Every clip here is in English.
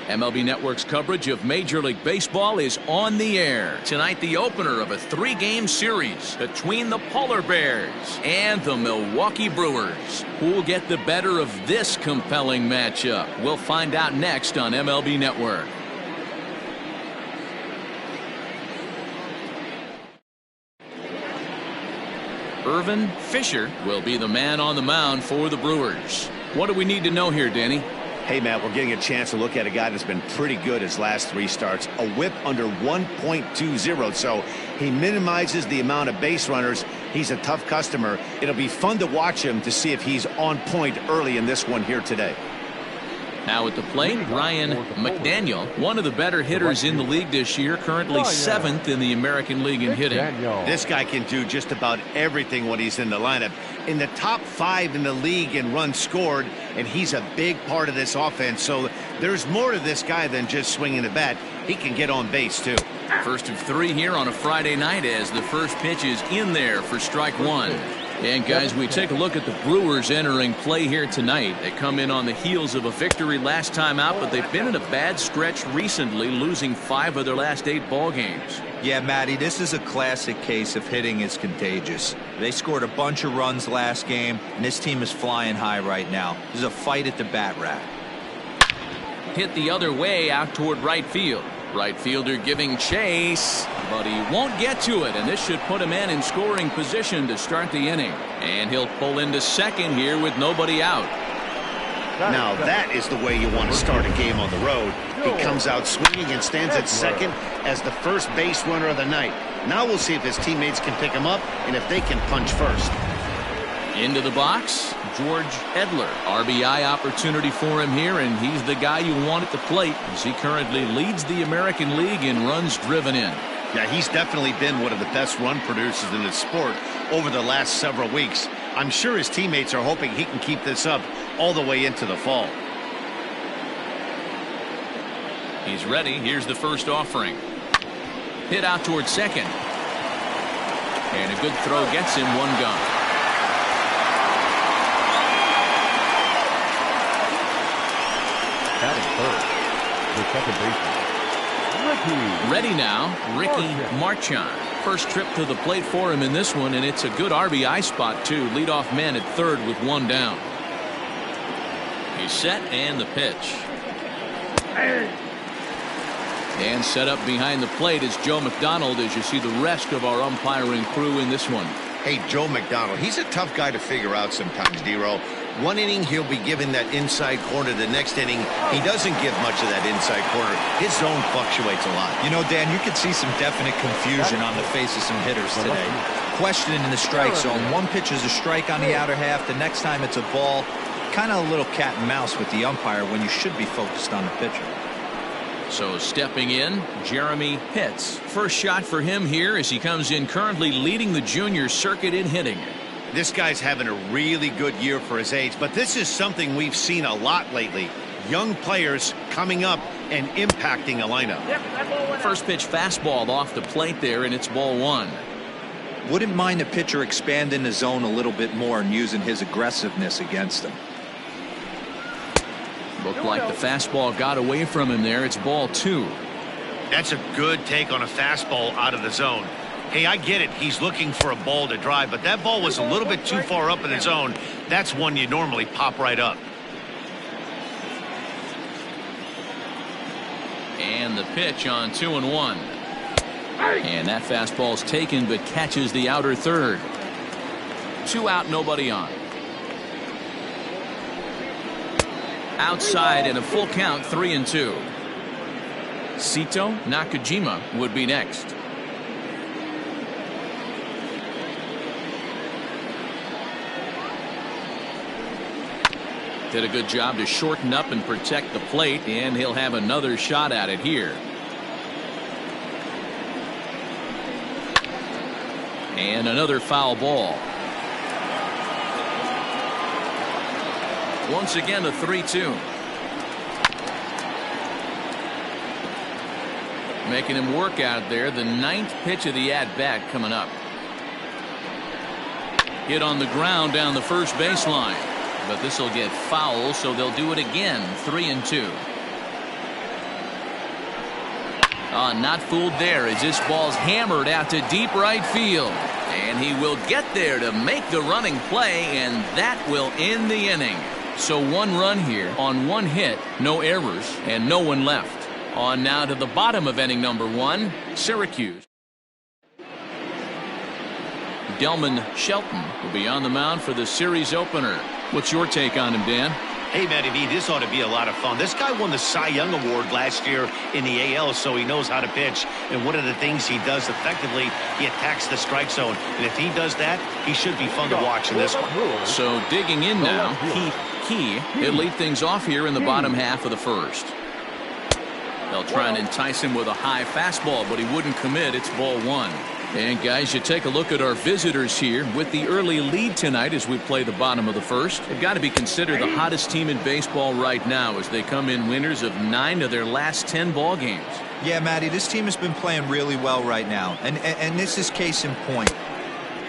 MLB Network's coverage of Major League Baseball is on the air. Tonight, the opener of a 3-game series between the Polar Bears and the Milwaukee Brewers. Who'll get the better of this compelling matchup? We'll find out next on MLB Network. Irvin Fisher will be the man on the mound for the Brewers. What do we need to know here, Danny? Hey, Matt, we're getting a chance to look at a guy that's been pretty good his last 3 starts. A whip under 1.20, so he minimizes the amount of base runners. He's a tough customer. It'll be fun to watch him to see if he's on point early in this one here today. Now at the plate, Ryan McDaniel, one of the better hitters in the league this year, currently 7th in the American League in hitting. This guy can do just about everything when he's in the lineup. In the top 5 in the league in runs scored, and he's a big part of this offense. So there's more to this guy than just swinging the bat. He can get on base, too. First of 3 here on a Friday night as the first pitch is in there for strike 1. And guys, we take a look at the Brewers entering play here tonight. They come in on the heels of a victory last time out, but they've been in a bad stretch recently, losing 5 of their last 8 ball games. Yeah, Matty, this is a classic case of hitting is contagious. They scored a bunch of runs last game, and this team is flying high right now. There's a fight at the bat rack. Hit the other way out toward right field. Right fielder giving chase, but he won't get to it, and this should put him in scoring position to start the inning. And he'll pull into second here with nobody out. Now that is the way you want to start a game on the road. He comes out swinging and stands at second as the first base runner of the night. Now we'll see if his teammates can pick him up and if they can punch first. Into the box, George Edler. RBI opportunity for him here, and he's the guy you want at the plate as he currently leads the American League in runs driven in. Yeah, he's definitely been one of the best run producers in the sport over the last several weeks. I'm sure his teammates are hoping he can keep this up all the way into the fall. He's ready. Here's the first offering. Hit out towards second. And a good throw gets him 1 gone. Batting first, the second baseman, Ready now, Ricky Marchand. First trip to the plate for him in this one, and it's a good RBI spot, too. Leadoff man at third with 1 down. He's set, and the pitch. And set up behind the plate is Joe McDonald as you see the rest of our umpiring crew in this one. Hey, Joe McDonald, he's a tough guy to figure out sometimes, D-Row. 1 inning, he'll be given that inside corner. The next inning, he doesn't give much of that inside corner. His zone fluctuates a lot. You know, Dan, you could see some definite confusion on the face of some hitters today. Questioning in the strike zone. One pitch is a strike on the outer half. The next time it's a ball. Kind of a little cat and mouse with the umpire when you should be focused on the pitcher. So stepping in, Jeremy Pitts. First shot for him here as he comes in currently leading the junior circuit in hitting. This guy's having a really good year for his age, but this is something we've seen a lot lately. Young players coming up and impacting a lineup. First pitch fastball off the plate there, and it's ball 1. Wouldn't mind the pitcher expanding the zone a little bit more and using his aggressiveness against him. Looked like the fastball got away from him there. It's ball 2. That's a good take on a fastball out of the zone. Hey, I get it. He's looking for a ball to drive, but that ball was a little bit too far up in the zone. That's one you normally pop right up. And the pitch on 2-1. And that fastball's taken but catches the outer third. 2 out, nobody on. Outside and a full count, 3-2. Sito Nakajima would be next. Did a good job to shorten up and protect the plate, and he'll have another shot at it here. And another foul ball. Once again a 3-2. Making him work out there. The 9th pitch of the at-bat coming up. Hit on the ground down the first baseline. But this will get foul, so they'll do it again. 3-2. Not fooled there as this ball's hammered out to deep right field. And he will get there to make the running play, and that will end the inning. So 1 run here on 1 hit, no errors, and no one left. On now to the bottom of inning number 1, Syracuse. Delman Shelton will be on the mound for the series opener. What's your take on him, Dan? Hey, Matty B, this ought to be a lot of fun. This guy won the Cy Young Award last year in the AL, so he knows how to pitch. And one of the things he does effectively, he attacks the strike zone. And if he does that, he should be fun to watch in this one. So digging in now, Key. He'll lead things off here in the bottom half of the first. They'll try and entice him with a high fastball, but he wouldn't commit. It's ball 1. And guys, you take a look at our visitors here with the early lead tonight as we play the bottom of the first. They've got to be considered the hottest team in baseball right now as they come in winners of 9 of their last 10 ball games. Yeah, Matty, this team has been playing really well right now, and this is case in point.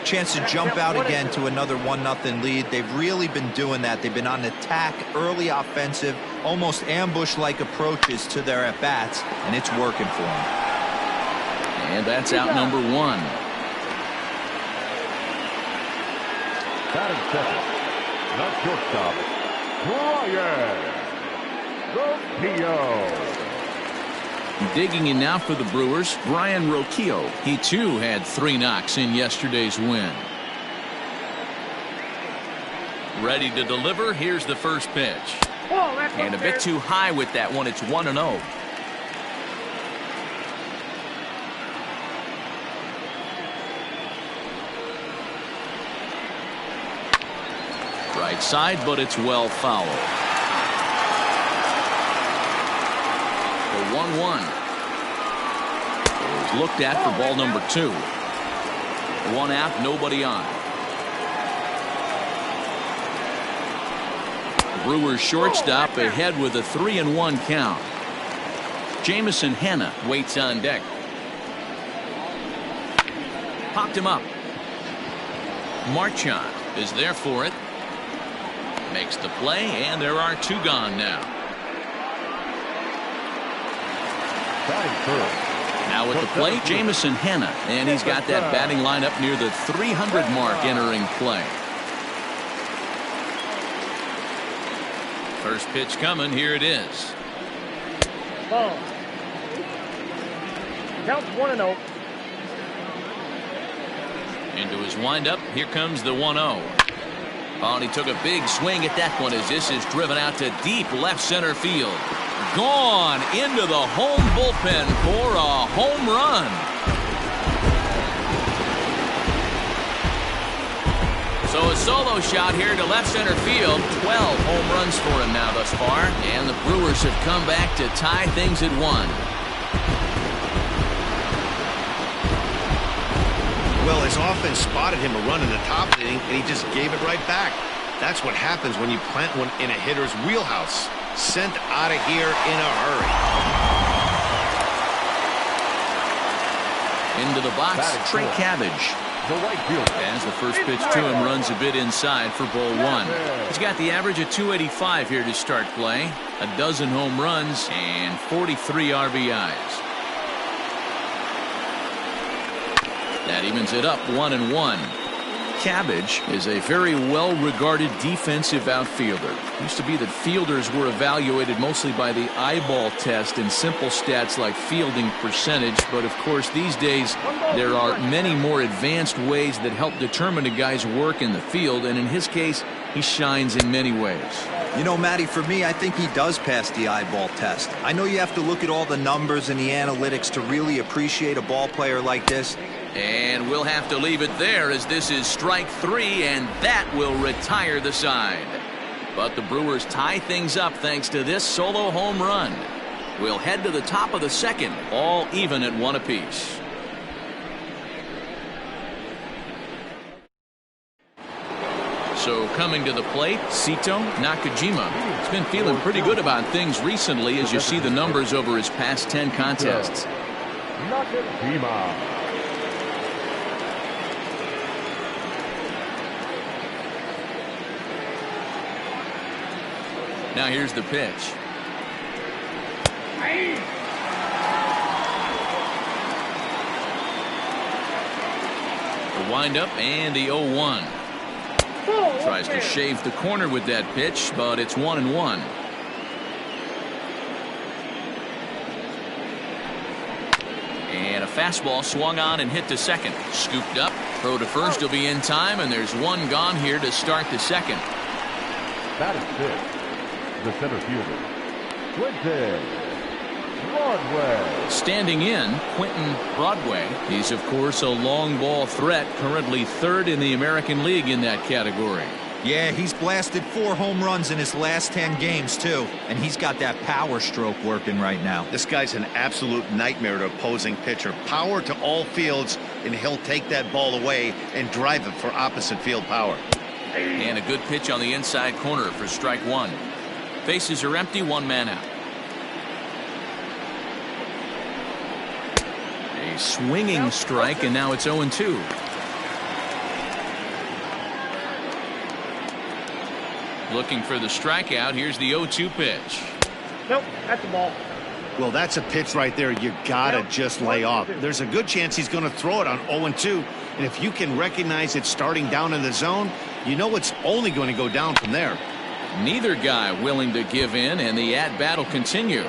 Chance to jump out again to another 1-0 lead. They've really been doing that. They've been on attack, early offensive, almost ambush-like approaches to their at-bats, and it's working for them. And that's out number 1. Batting second, not shortstop, Brian Roquillo. Digging in now for the Brewers, Brian Roquillo. He too had 3 knocks in yesterday's win. Ready to deliver. Here's the first pitch. And a bit too high with that one. It's 1-0. Right side, but it's well foul. The 1-1 is looked at for ball number 2. 1 out, nobody on. Brewers shortstop ahead with a 3-1 count. Jamison Hanna waits on deck. Popped him up. Marchand is there for it. Makes the play, and there are 2 gone now. Now with the plate, Jamison Hanna, and he's got that batting line up near the 300 mark entering play. First pitch coming. Here it is. Ball. Counts 1-0. Into his windup. Here comes the 1-0. Oh, and he took a big swing at that one as this is driven out to deep left center field. Gone into the home bullpen for a home run. So a solo shot here to left center field. 12 home runs for him now thus far. And the Brewers have come back to tie things at 1. Well, his offense spotted him a run in the top of the inning, and he just gave it right back. That's what happens when you plant one in a hitter's wheelhouse. Sent out of here in a hurry. Into the box, Trey Cabbage. As the first pitch to him runs a bit inside for ball 1. He's got the average of 285 here to start play. A dozen home runs and 43 RBIs. That evens it up 1-1. Cabbage is a very well-regarded defensive outfielder. It used to be that fielders were evaluated mostly by the eyeball test and simple stats like fielding percentage, but of course these days there are many more advanced ways that help determine a guy's work in the field, and in his case he shines in many ways. You know, Matty, for me, I think he does pass the eyeball test. I know you have to look at all the numbers and the analytics to really appreciate a ball player like this. And we'll have to leave it there as this is strike 3, and that will retire the side. But the Brewers tie things up thanks to this solo home run. We'll head to the top of the second, all even at 1 apiece. So coming to the plate, Sito Nakajima. He's been feeling pretty good about things recently as you see the numbers over his past 10 contests. Nakajima. Now here's the pitch. windup and the 0-1. Tries to shave the corner with that pitch, but it's 1-1. And a fastball swung on and hit to second. Scooped up. Throw to first will be in time, and there's one gone here to start the second. That is six. The center fielder, Quentin Broadway. Standing in, Quentin Broadway. He's, of course, a long ball threat, currently third in the American League in that category. Yeah, he's blasted 4 home runs in his last 10 games, too. And he's got that power stroke working right now. This guy's an absolute nightmare to opposing pitcher. Power to all fields, and he'll take that ball away and drive it for opposite field power. And a good pitch on the inside corner for strike one. Bases are empty, one man out. A swinging strike, and now it's 0-2. Looking for the strikeout. Here's the 0-2 pitch. Nope, that's a ball. Well, that's a pitch right there you gotta just lay off. There's a good chance he's going to throw it on 0-2, and if you can recognize it starting down in the zone, you know it's only going to go down from there. Neither guy willing to give in, and the at-bat will continue.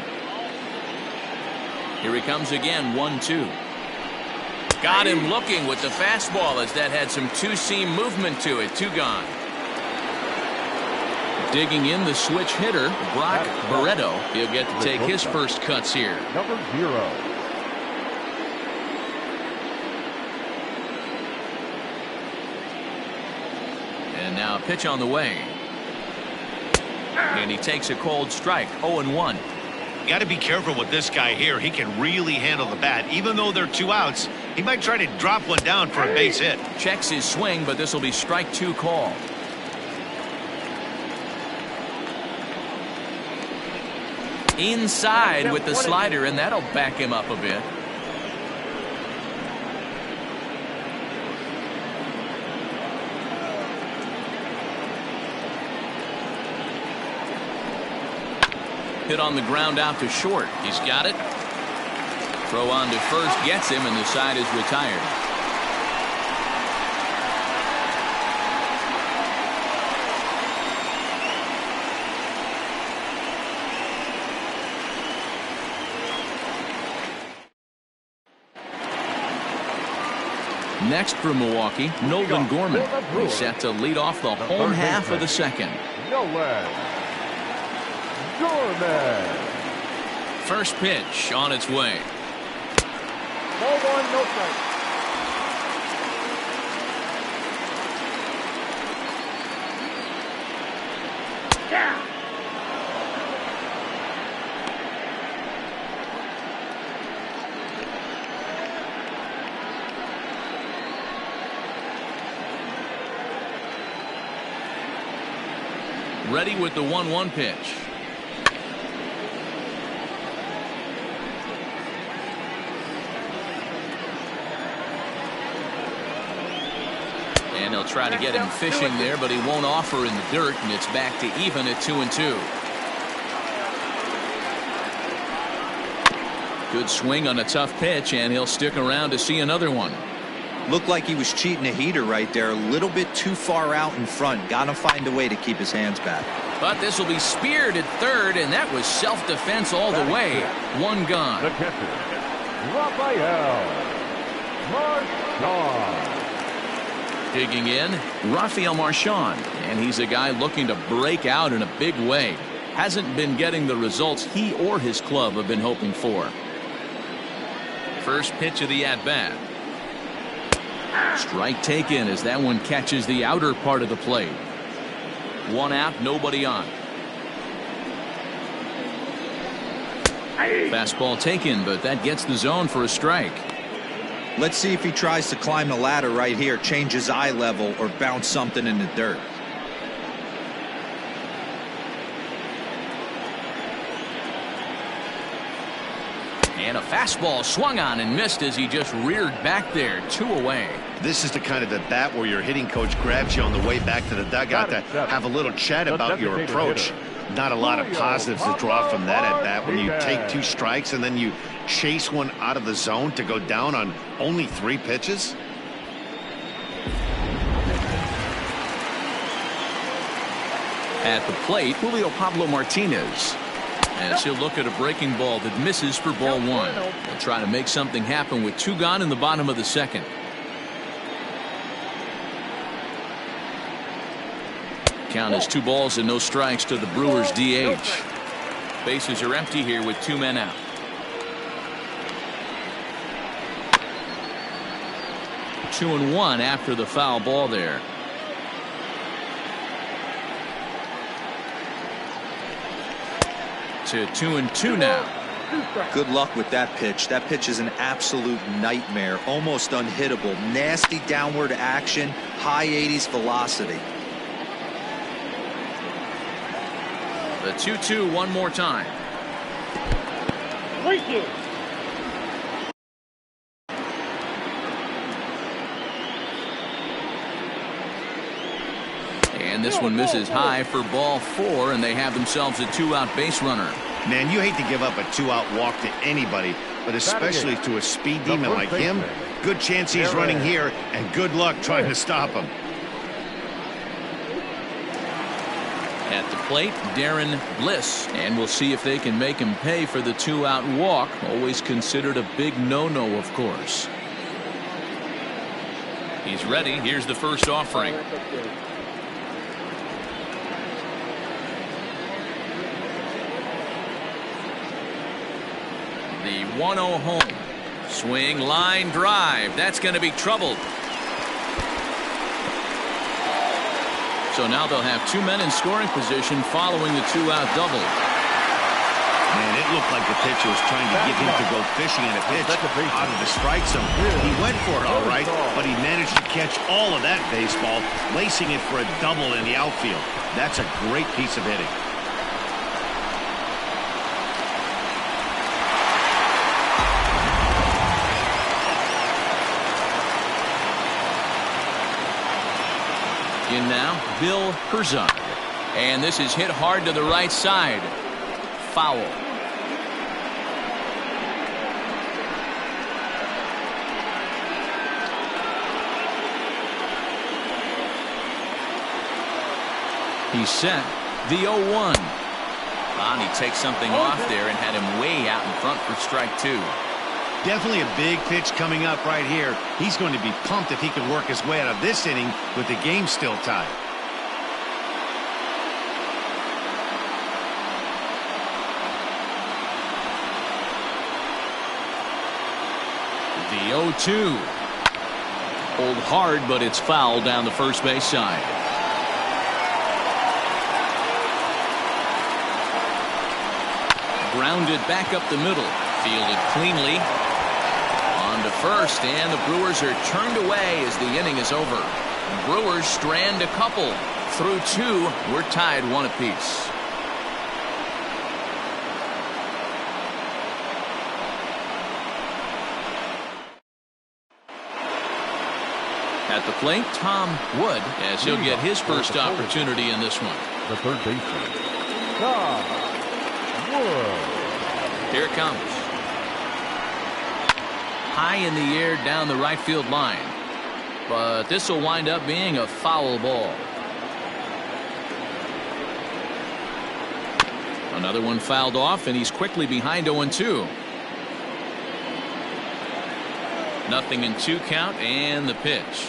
Here he comes again, 1-2. Got him looking with the fastball as that had some two-seam movement to it. 2 gone. Digging in the switch hitter, Brock Barreto. He'll get to take his first cuts here. Number 0. And now a pitch on the way. And he takes a cold strike, 0-1. Got to be careful with this guy here. He can really handle the bat. Even though there are 2 outs, he might try to drop one down for a base hit. Checks his swing, but this will be strike 2 call. Inside with the slider, and that'll back him up a bit. Hit on the ground out to short. He's got it. Throw on to first gets him, and the side is retired. Next for Milwaukee, Nolan Gorman. He's set to lead off the home half of the second. Nolan Gorman. First pitch on its way. Ball 1, no strike. Yeah. Ready with the 1-1 pitch. And they'll try to get him fishing there, but he won't offer in the dirt, and it's back to even at 2-2. Good swing on a tough pitch, and he'll stick around to see another one. Looked like he was cheating a heater right there. A little bit too far out in front. Got to find a way to keep his hands back. But this will be speared at third, and that was self-defense all the way. 1 gone. The catcher, Rafael Marchand. Digging in, Rafael Marchand, and he's a guy looking to break out in a big way. Hasn't been getting the results he or his club have been hoping for. First pitch of the at-bat. Strike taken as that one catches the outer part of the plate. 1 out, nobody on. Fastball taken, but that gets the zone for a strike. Let's see if he tries to climb the ladder right here, change his eye level, or bounce something in the dirt. And a fastball swung on and missed as he just reared back there. 2 away. This is the kind of at bat where your hitting coach grabs you on the way back to the dugout to have a little chat about your approach. Not a lot of positives to draw from that at bat when you take 2 strikes and then you chase one out of the zone to go down on only 3 pitches. At the plate, Julio Pablo Martinez. As he'll look at a breaking ball that misses for ball one. He'll try to make something happen with 2 gone in the bottom of the second. Count is 2 balls and no strikes to the Brewers DH. Bases are empty here with 2 men out. Two and one after the foul ball there. To 2-2 now. Good luck with that pitch. That pitch is an absolute nightmare. Almost unhittable. Nasty downward action. High 80s velocity. The 2-2 one more time. And this one misses high for ball 4, and they have themselves a 2-out base runner. Man, you hate to give up a 2-out walk to anybody, but especially to a speed demon like him. Good chance he's running here, and good luck trying to stop him. At the plate, Darren Bliss, and we'll see if they can make him pay for the 2-out walk. Always considered a big no-no, of course. He's ready. Here's the first offering. The 1-0 home. Swing, line drive. That's going to be troubled. So now they'll have 2 men in scoring position following the 2-out double. Man, it looked like the pitcher was trying to get him to go fishing in a pitch out of the strike zone. He went for it all right, but he managed to catch all of that baseball, lacing it for a double in the outfield. That's a great piece of hitting. In now, Bill Herzog. And this is hit hard to the right side. Foul. He's set. The 0-1. And he takes something off there and had him way out in front for strike 2. Definitely a big pitch coming up right here. He's going to be pumped if he can work his way out of this inning with the game still tied. The 0-2. Hold hard, but it's foul down the first base side. Grounded back up the middle. Fielded cleanly. On to first, and the Brewers are turned away as the inning is over. The Brewers strand a couple. Through 2, we're tied 1 apiece. At the plate, Tom Wood, as he'll get his first opportunity in this one. The third baseman, Tom Wood. Here it comes. High in the air down the right field line. But this will wind up being a foul ball. Another one fouled off, and he's quickly behind 0-2. Nothing in 2 count, and the pitch.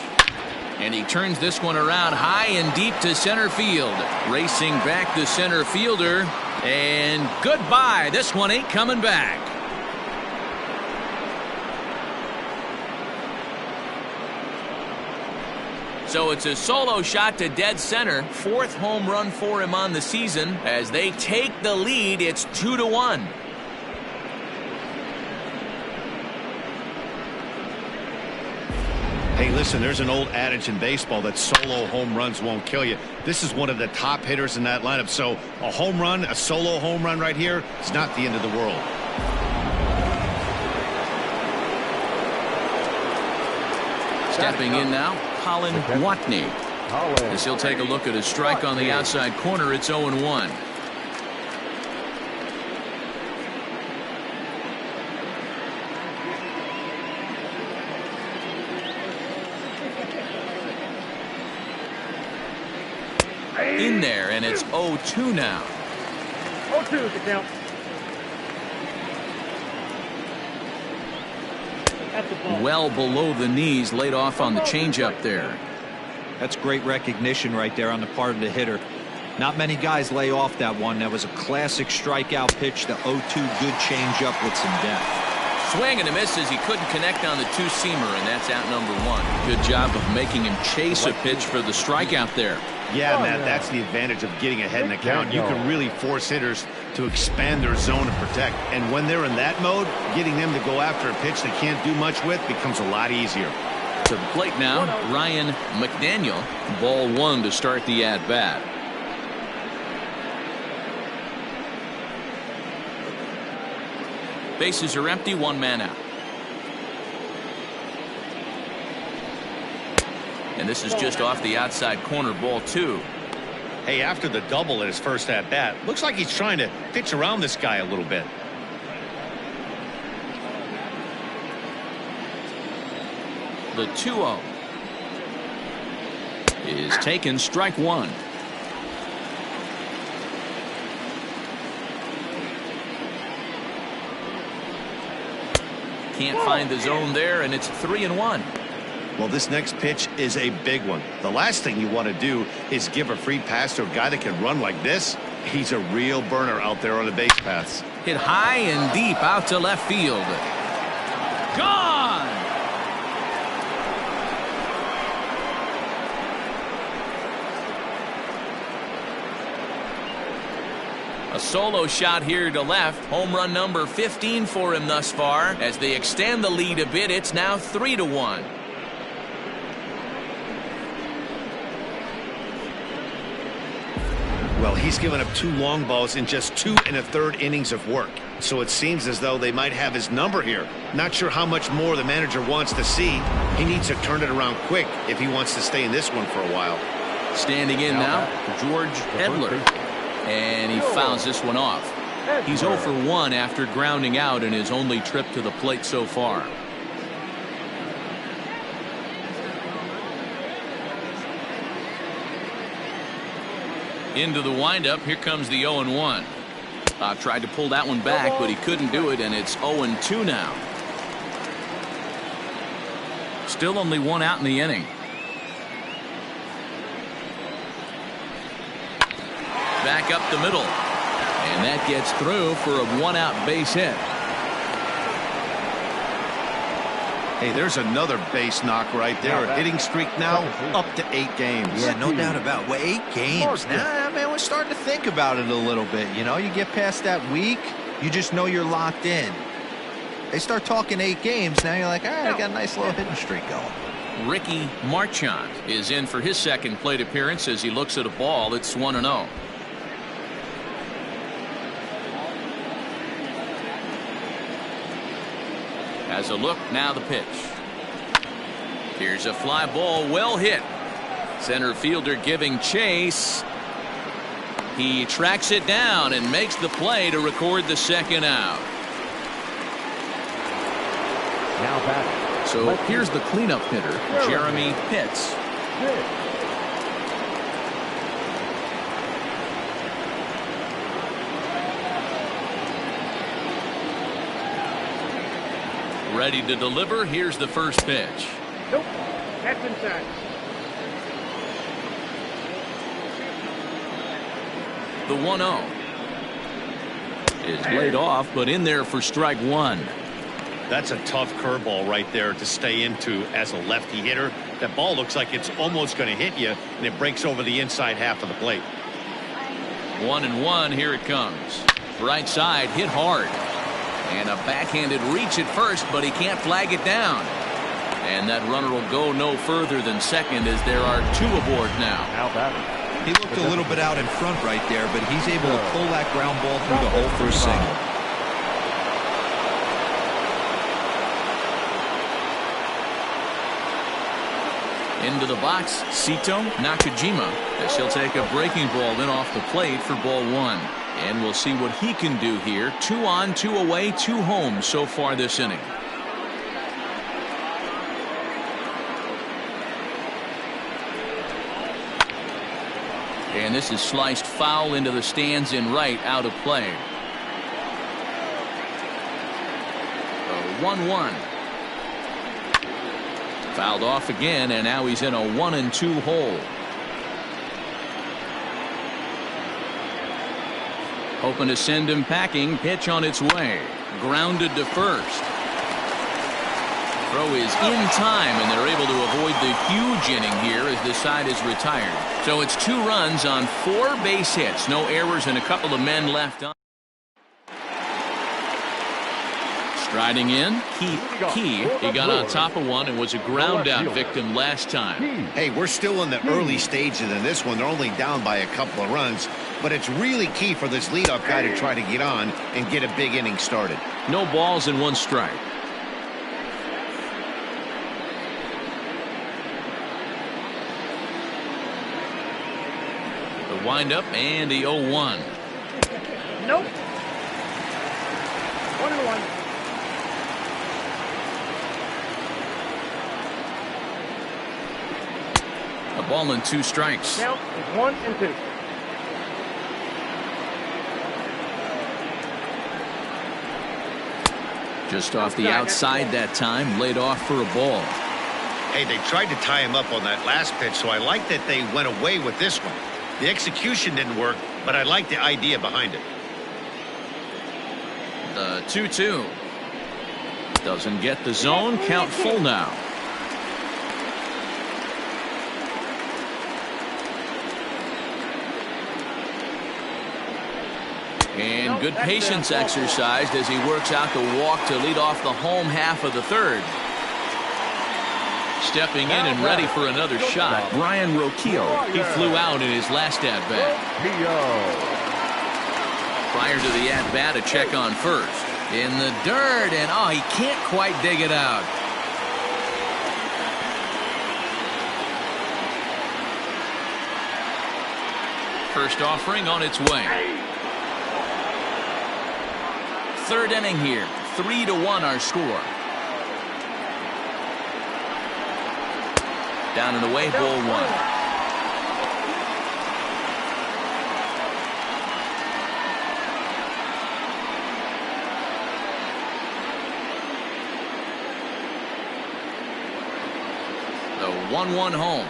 And he turns this one around high and deep to center field. Racing back the center fielder. And goodbye. This one ain't coming back. So it's a solo shot to dead center. 4th home run for him on the season. As they take the lead, it's 2-1. Hey, listen, there's an old adage in baseball that solo home runs won't kill you. This is one of the top hitters in that lineup. So a home run, a solo home run right here, it's not the end of the world. Stepping in now, Colin Watney. As he'll take a look at a strike on the outside corner, it's 0-1. In in there, and it's 0-2 now. 0-2 is the count. That's the ball. Well below the knees, laid off on the changeup there. That's great recognition right there on the part of the hitter. Not many guys lay off that one. That was a classic strikeout pitch, the 0-2 good changeup with some depth. Swing and a miss as he couldn't connect on the two-seamer, and that's out number one. Good job of making him chase a pitch for the strikeout there. Yeah, Matt, that's the advantage of getting ahead in the count. You can really force hitters to expand their zone and protect. And when they're in that mode, getting them to go after a pitch they can't do much with becomes a lot easier. To the plate now, Ryan McDaniel. Ball one to start the at-bat. Bases are empty, one man out. And this is just off the outside corner, ball two. Hey, after the double at his first at-bat, looks like he's trying to pitch around this guy a little bit. The 2-0 is taken, strike one. Can't find the zone there, and it's 3-1. Well, this next pitch is a big one. The last thing you want to do is give a free pass to a guy that can run like this. He's a real burner out there on the base paths. Hit high and deep out to left field. Gone! A solo shot here to left. Home run number 15 for him thus far. As they extend the lead a bit, it's now 3-1. Well, he's given up 2 long balls in just 2 1/3 innings of work. So it seems as though they might have his number here. Not sure how much more the manager wants to see. He needs to turn it around quick if he wants to stay in this one for a while. Standing in now, George Edler. And he fouls this one off. He's 0 for 1 after grounding out in his only trip to the plate so far. Into the windup. Here comes the 0-1. Tried to pull that one back, but he couldn't do it, and it's 0-2 now. Still only 1 out in the inning. Back up the middle, and that gets through for a 1-out base hit. Hey, there's another base knock right there. A hitting streak now up to 8 games. Yeah, no doubt about it. Well, 8 games. Nah, man, we're starting to think about it a little bit. You know, you get past that week, you just know you're locked in. They start talking 8 games, now you're like, all right, I got a nice little hitting streak going. Ricky Marchant is in for his second plate appearance as he looks at a ball. It's 1-0. Has a look, now the pitch. Here's a fly ball, well hit. Center fielder giving chase. He tracks it down and makes the play to record the second out. Now back. So here's the cleanup hitter, Jeremy Pitts. Ready to deliver. Here's the first pitch. Nope. That's inside. The 1-0 is laid off, but in there for strike one. That's a tough curveball right there to stay into as a lefty hitter. That ball looks like it's almost going to hit you, and it breaks over the inside half of the plate. 1-1. Here it comes. Right side, hit hard. And a backhanded reach at first, but he can't flag it down. And that runner will go no further than second as there are 2 aboard now. He looked a little bit out in front right there, but he's able to pull that ground ball through the hole for a single. Into the box, Sito Nakajima, as he'll take a breaking ball in off the plate for ball 1. And we'll see what he can do here. 2 on, 2 away, 2 home so far this inning. And And this is sliced foul into the stands in right, out of play. 1-1. Fouled off again, and now he's in a 1-2 hole. Hoping to send him packing. Pitch on its way. Grounded to first. Throw is in time, and they're able to avoid the huge inning here as this side is retired. So it's 2 runs on 4 base hits. No errors and a couple of men left on. Striding in, Key. He got on top of one and was a ground out victim last time. Hey, we're still in the early stages in this one. They're only down by a couple of runs, but it's really key for this leadoff guy to try to get on and get a big inning started. No balls and 1 strike. The windup and the 0-1. Nope. 1-1. A ball and 2 strikes. Count is 1-2. Just off the outside that time, laid off for a ball. Hey, they tried to tie him up on that last pitch, so I like that they went away with this one. The execution didn't work, but I like the idea behind it. The 2-2. Doesn't get the zone. Count full now. And good patience exercised as he works out the walk to lead off the home half of the third. Stepping in and ready for another shot, Brian Roquillo. He flew out in his last at-bat. Prior to the at-bat, a check on first. In the dirt, and oh, he can't quite dig it out. First offering on its way. Third inning here. 3-1 our score. Down and away, ball 1. The 1-1 home.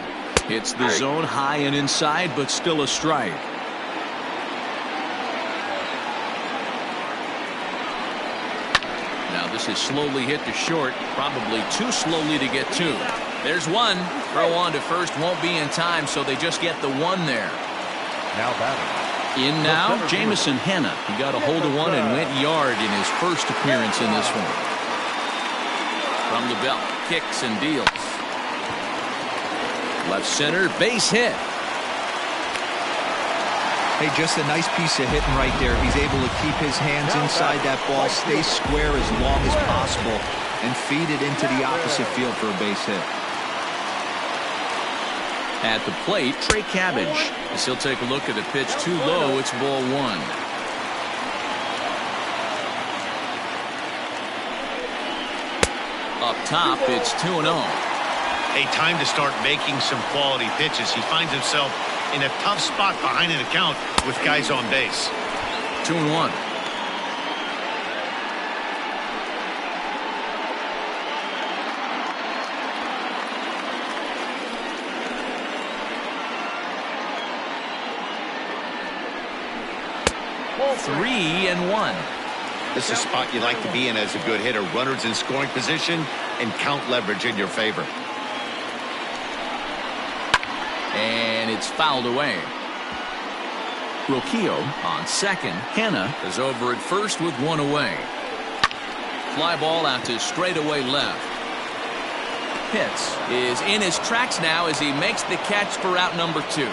Hits the zone high and inside, but still a strike. Now this is slowly hit to short, probably too slowly to get 2. There's 1. Throw on to first won't be in time, so they just get the 1 there. Now batting. In now, Jamison Hanna. He got a hold of one and went yard in his first appearance in this one. From the belt, kicks and deals. Left center, base hit. Hey, just a nice piece of hitting right there. He's able to keep his hands inside that ball, stay square as long as possible, and feed it into the opposite field for a base hit. At the plate, Trey Cabbage. As he'll take a look at the pitch too low, it's ball 1. Up top, it's 2-0. A time to start making some quality pitches. He finds himself in a tough spot behind an account with guys on base. 2-1. Ball 3-1. This is a spot you like to be in as a good hitter. Runners in scoring position and count leverage in your favor. And it's fouled away. Roquillo on second. Hanna is over at first with 1 away. Fly ball out to straightaway left. Pitts is in his tracks now as he makes the catch for out number 2.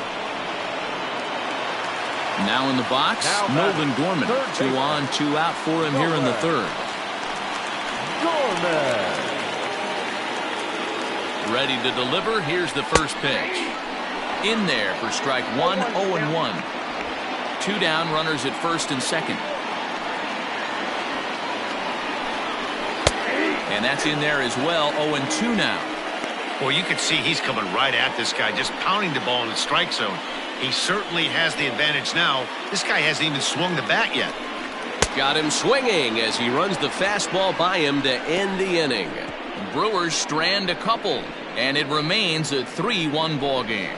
Now in the box, Nolan Gorman. 2 on, 2 out for him here in the third. Gorman. Ready to deliver. Here's the first pitch. In there for strike 1, 0-1. 2 down, runners at first and second. And that's in there as well, 0-2 now. Well, you can see he's coming right at this guy, just pounding the ball in the strike zone. He certainly has the advantage now. This guy hasn't even swung the bat yet. Got him swinging as he runs the fastball by him to end the inning. Brewers strand a couple, and it remains a 3-1 ball game.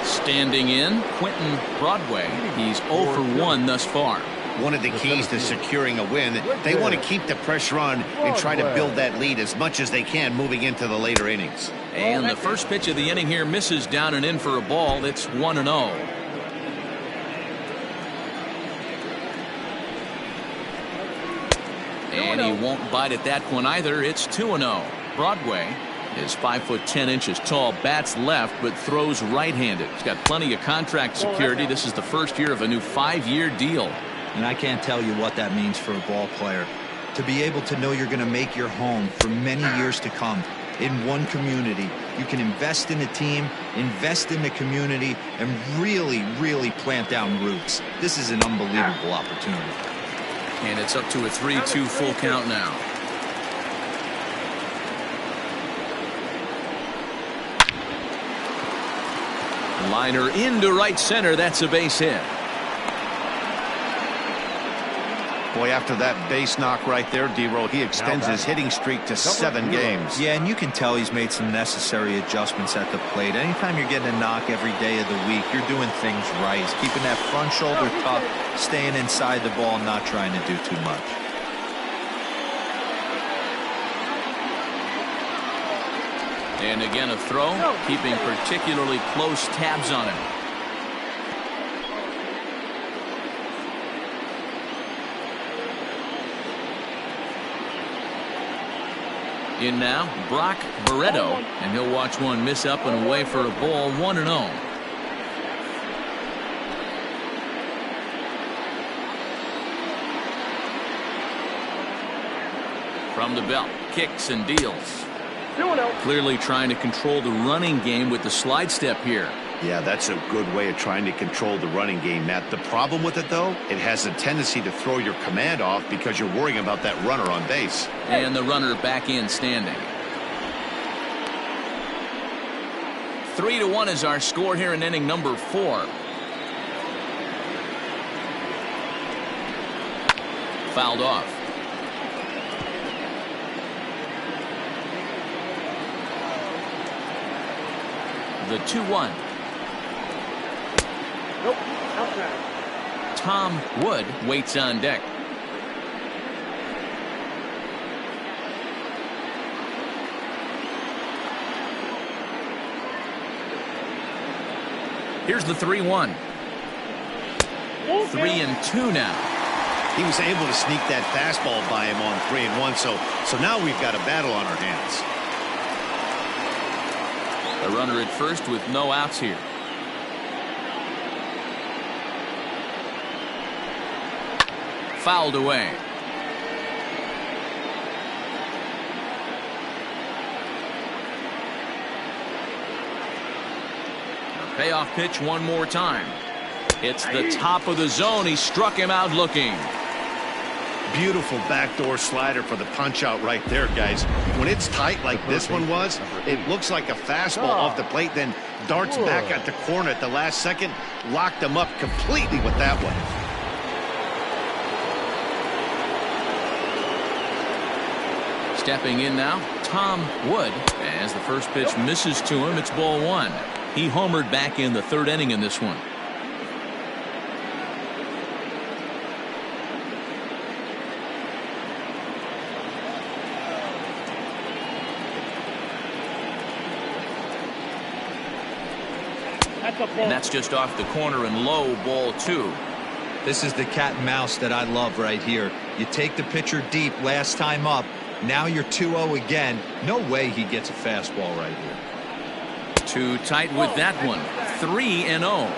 Standing in, Quentin Broadway. He's 0 for 1 thus far. One of the keys to securing a win, they want to keep the pressure on and try to build that lead as much as they can moving into the later innings. And the first pitch of the inning here misses down and in for a ball. It's 1-0. And he won't bite at that one either. It's 2-0. Broadway is 5'10" tall, bats left, but throws right-handed. He's got plenty of contract security. This is the first year of a new 5-year deal. And I can't tell you what that means for a ball player. To be able to know you're going to make your home for many years to come in one community. You can invest in a team, invest in the community, and really, really plant down roots. This is an unbelievable opportunity. And it's up to a 3-2 full count now. Liner into right center. That's a base hit. Boy, after that base knock right there, D-Roll, he extends his hitting streak to 7 games. Yeah, and you can tell he's made some necessary adjustments at the plate. Anytime you're getting a knock every day of the week, you're doing things right. He's keeping that front shoulder tough, staying inside the ball, not trying to do too much. And again a throw, keeping particularly close tabs on him. In now, Brock Barreto, and he'll watch one miss up and away for a ball. 1-0. From the belt, kicks and deals. Clearly trying to control the running game with the slide step here. Yeah, that's a good way of trying to control the running game, Matt. The problem with it, though, it has a tendency to throw your command off because you're worrying about that runner on base. And the runner back in standing. 3-1 is our score here in inning number 4. Fouled off. The 2-1. Nope, outside. Tom Wood waits on deck. Here's the 3-1. 3-2 now. He was able to sneak that fastball by him on 3-1, so now we've got a battle on our hands. A runner at first with no outs here. Fouled away. A payoff pitch one more time. It's the top of the zone. He struck him out looking. Beautiful backdoor slider for the punch out right there, guys. When it's tight like this one was, it looks like a fastball off the plate, then darts back at the corner at the last second. Locked him up completely with that one. Stepping in now, Tom Wood. As the first pitch misses to him, it's ball 1. He homered back in the 3rd inning in this one. And that's just off the corner and low, ball 2. This is the cat and mouse that I love right here. You take the pitcher deep last time up. Now you're 2-0 again. No way he gets a fastball right here. Too tight with that one. 3-0.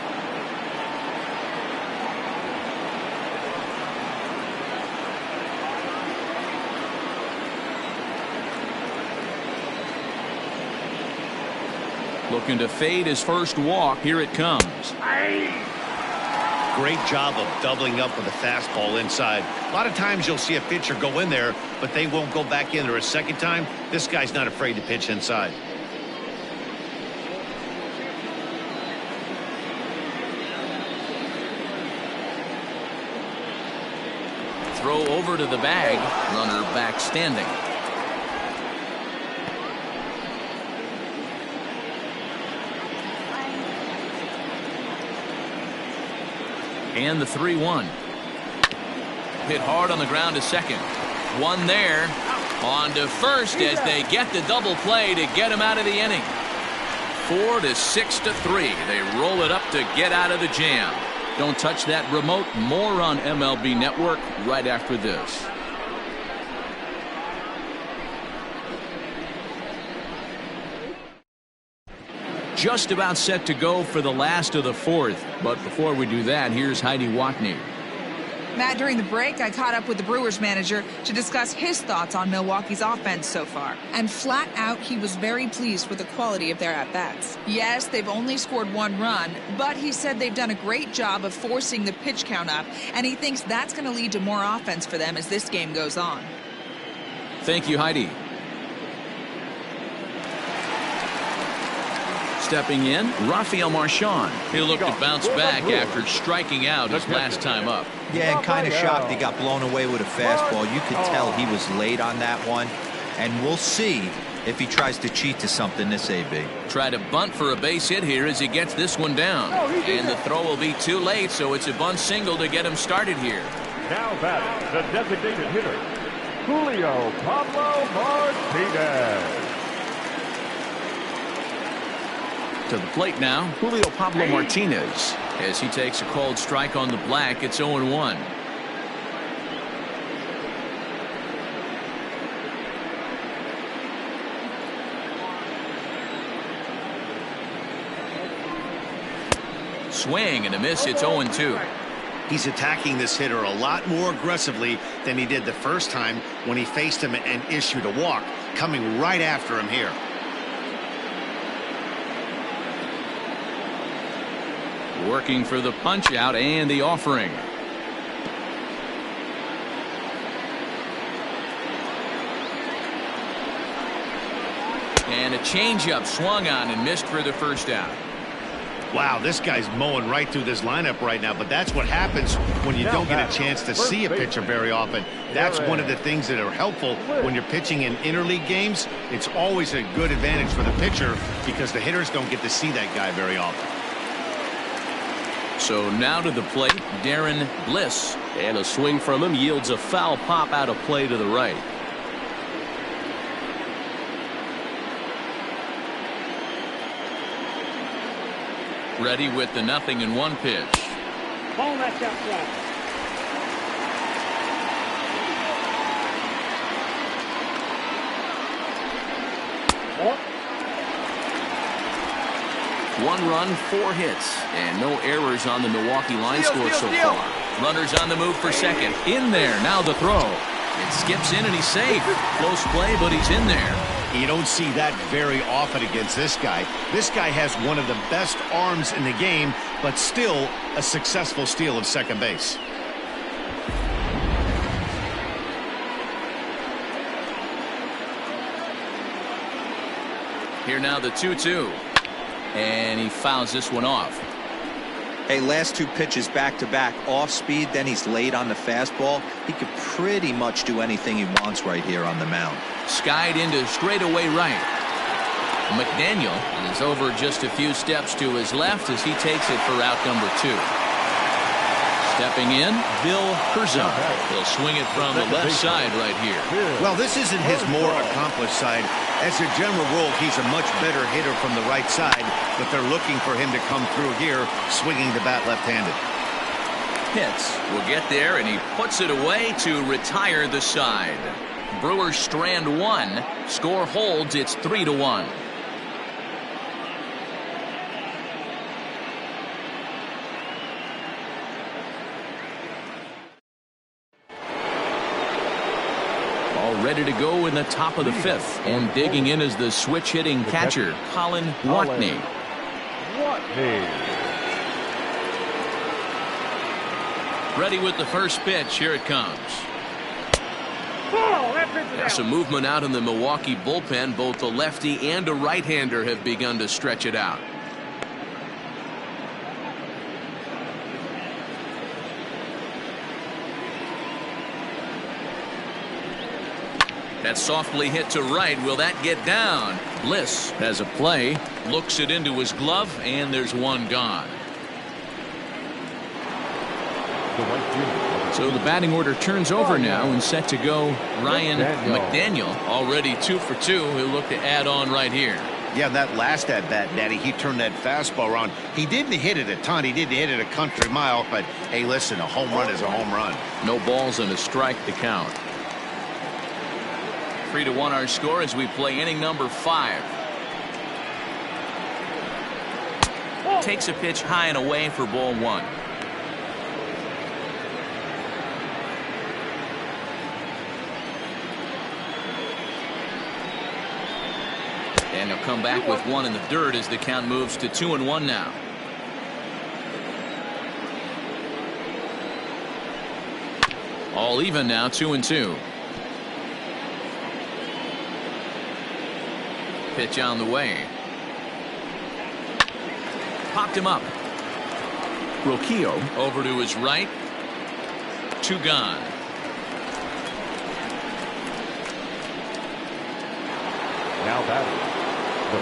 Looking to fade his first walk. Here it comes. Great job of doubling up with a fastball inside. A lot of times you'll see a pitcher go in there, but they won't go back in there a second time. This guy's not afraid to pitch inside. throw over to the bag. Runner back standing. And the 3-1. Hit hard on the ground to second. One there. On to first as they get the double play to get him out of the inning. 4 to 6-3. They roll it up to get out of the jam. Don't touch that remote. More on MLB Network right after this. Just about set to go for the last of the fourth. But before we do that, here's Heidi Watney. Matt, during the break, I caught up with the Brewers manager to discuss his thoughts on Milwaukee's offense so far. And flat out, he was very pleased with the quality of their at-bats. Yes, they've only scored 1 run, but he said they've done a great job of forcing the pitch count up, and he thinks that's going to lead to more offense for them as this game goes on. Thank you, Heidi. Stepping in, Rafael Marchand. He'll look to bounce back after striking out his last time up. Yeah, and kind of shocked he got blown away with a fastball. You could tell he was late on that one. And we'll see if he tries to cheat to something this AB. Try to bunt for a base hit here as he gets this one down. And the throw will be too late, so it's a bunt single to get him started here. Now batting, the designated hitter, Julio Pablo Martinez. To the plate now, Julio Pablo Martinez. As he takes a cold strike on the black, it's 0-1. Swing and a miss, it's 0-2. He's attacking this hitter a lot more aggressively than he did the first time when he faced him and issued a walk, coming right after him here. Working for the punch out and the offering. And a changeup swung on and missed for the first out. Wow, this guy's mowing right through this lineup right now, but that's what happens when you don't get a chance to see a pitcher very often. That's one of the things that are helpful when you're pitching in interleague games. It's always a good advantage for the pitcher because the hitters don't get to see that guy very often. So now to the plate, Darren Bliss. And a swing from him yields a foul pop out of play to the right. Ready with the 0-1 pitch. Ball that's outside. One run, 4 hits, and no errors on the Milwaukee line score so far. Runners on the move for second. In there, now the throw. It skips in and he's safe. Close play, but he's in there. You don't see that very often against this guy. This guy has one of the best arms in the game, but still a successful steal of second base. Here now the 2-2. And he fouls this one off. Hey, last 2 pitches back-to-back off speed, then he's late on the fastball. He could pretty much do anything he wants right here on the mound. Skied into straightaway right. McDaniel is over just a few steps to his left as he takes it for out number 2. Stepping in, Bill Herzog. He'll swing it from the left side right here. Well, this isn't his more accomplished side. As a general rule, he's a much better hitter from the right side, but they're looking for him to come through here, swinging the bat left-handed. Pitts will get there, and he puts it away to retire the side. Brewers strand 1. Score holds, it's 3-1. Ready to go in the top of the 5th, and digging in is the switch hitting catcher Colin Watney. Ready with the first pitch. Here it comes. Some movement out in the Milwaukee bullpen. Both the lefty and a right-hander have begun to stretch it out. That's softly hit to right. Will that get down? Bliss has a play, looks it into his glove, and there's one gone. So the batting order turns over now and set to go Ryan McDaniel. Already 2 for 2. He'll look to add on right here. Yeah, that last at bat, Daddy, he turned that fastball around. He didn't hit it a ton. He didn't hit it a country mile. But, hey, listen, a home run is a home run. No balls and a strike to count. 3-1 our score as we play inning number 5. Takes a pitch high and away for ball 1. And he'll come back with one in the dirt as the count moves to 2-1 now. All even now, 2-2. Pitch on the way. Popped him up. Rocchio over to his right. 2 gone. Now batting.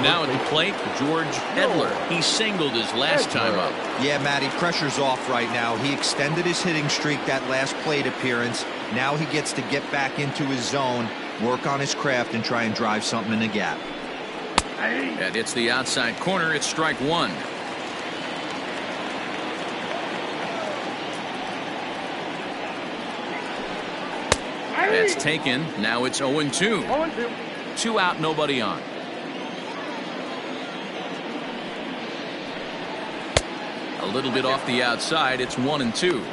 Now at the plate, George Edler. He singled his last time up. Yeah, Matty, pressure's off right now. He extended his hitting streak that last plate appearance. Now he gets to get back into his zone, work on his craft, and try and drive something in the gap. That hits the outside corner. It's strike 1. That's taken. Now it's 0-2. 2 out, nobody on. A little bit off the outside. It's 1-2.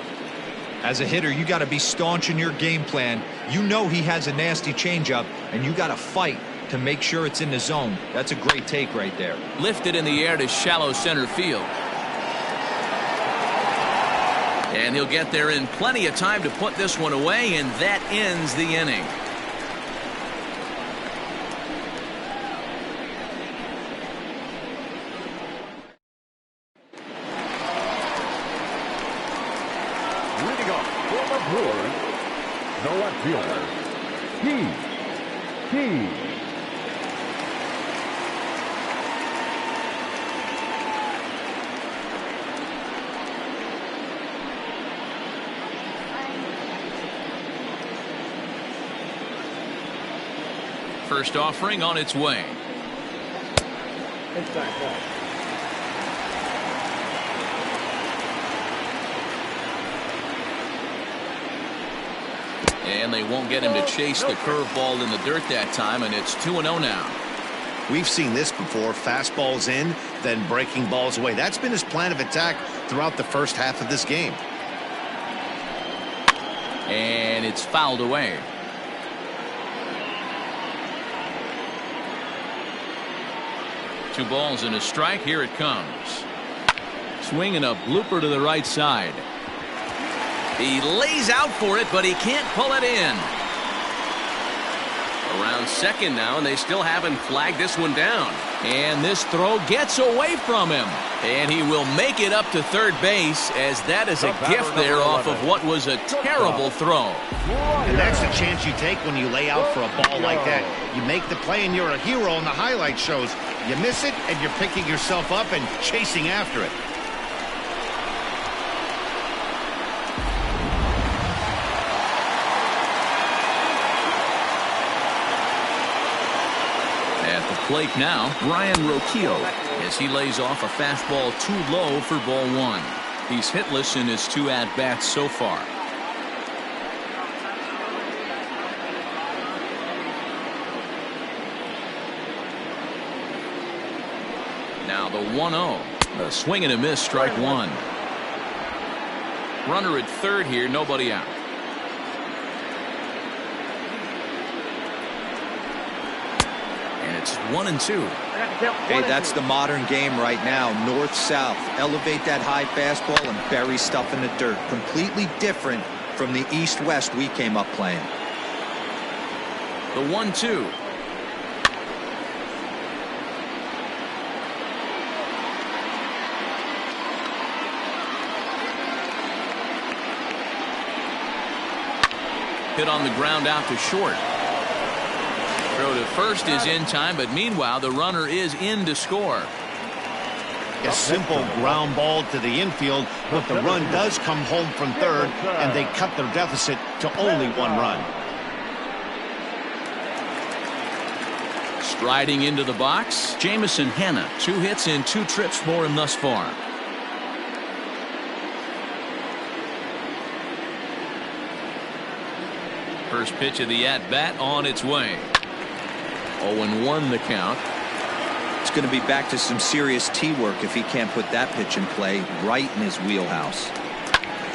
As a hitter, you got to be staunch in your game plan. You know he has a nasty changeup, and you got to fight to make sure it's in the zone. That's a great take right there. Lifted in the air to shallow center field. And he'll get there in plenty of time to put this one away, and that ends the inning. Leading off for the Brewers, the left fielder, He. First offering on its way. Inside ball. And they won't get him to chase the curveball in the dirt that time, and it's 2-0 now. We've seen this before. Fastballs in, then breaking balls away. That's been his plan of attack throughout the first half of this game. And it's fouled away. Two balls and a strike. Here it comes. Swing and a blooper to the right side. He lays out for it, but he can't pull it in. Around second now, and they still haven't flagged this one down. And this throw gets away from him. And he will make it up to third base, as that is a gift there off of what was a terrible throw. And that's the chance you take when you lay out for a ball like that. You make the play and you're a hero, and the highlight shows. You miss it and you're picking yourself up and chasing after it. At the plate now, Brian Rocchio, as he lays off a fastball too low for ball 1. He's hitless in his 2 at-bats so far. Now the 1-0. A swing and a miss, strike 1. Runner at third here, nobody out. And it's 1-2. Hey, that's the modern game right now. North-south. Elevate that high fastball and bury stuff in the dirt. Completely different from the east-west we came up playing. The 1-2. Hit on the ground out to short. Throw to first is in time, but meanwhile the runner is in to score. A simple ground ball to the infield, but the run does come home from third, and they cut their deficit to only 1 run. Striding into the box, Jamison Hanna. 2 hits and 2 trips for him thus far. First pitch of the at-bat on its way. 0-1 the count. It's going to be back to some serious tee work if he can't put that pitch in play right in his wheelhouse.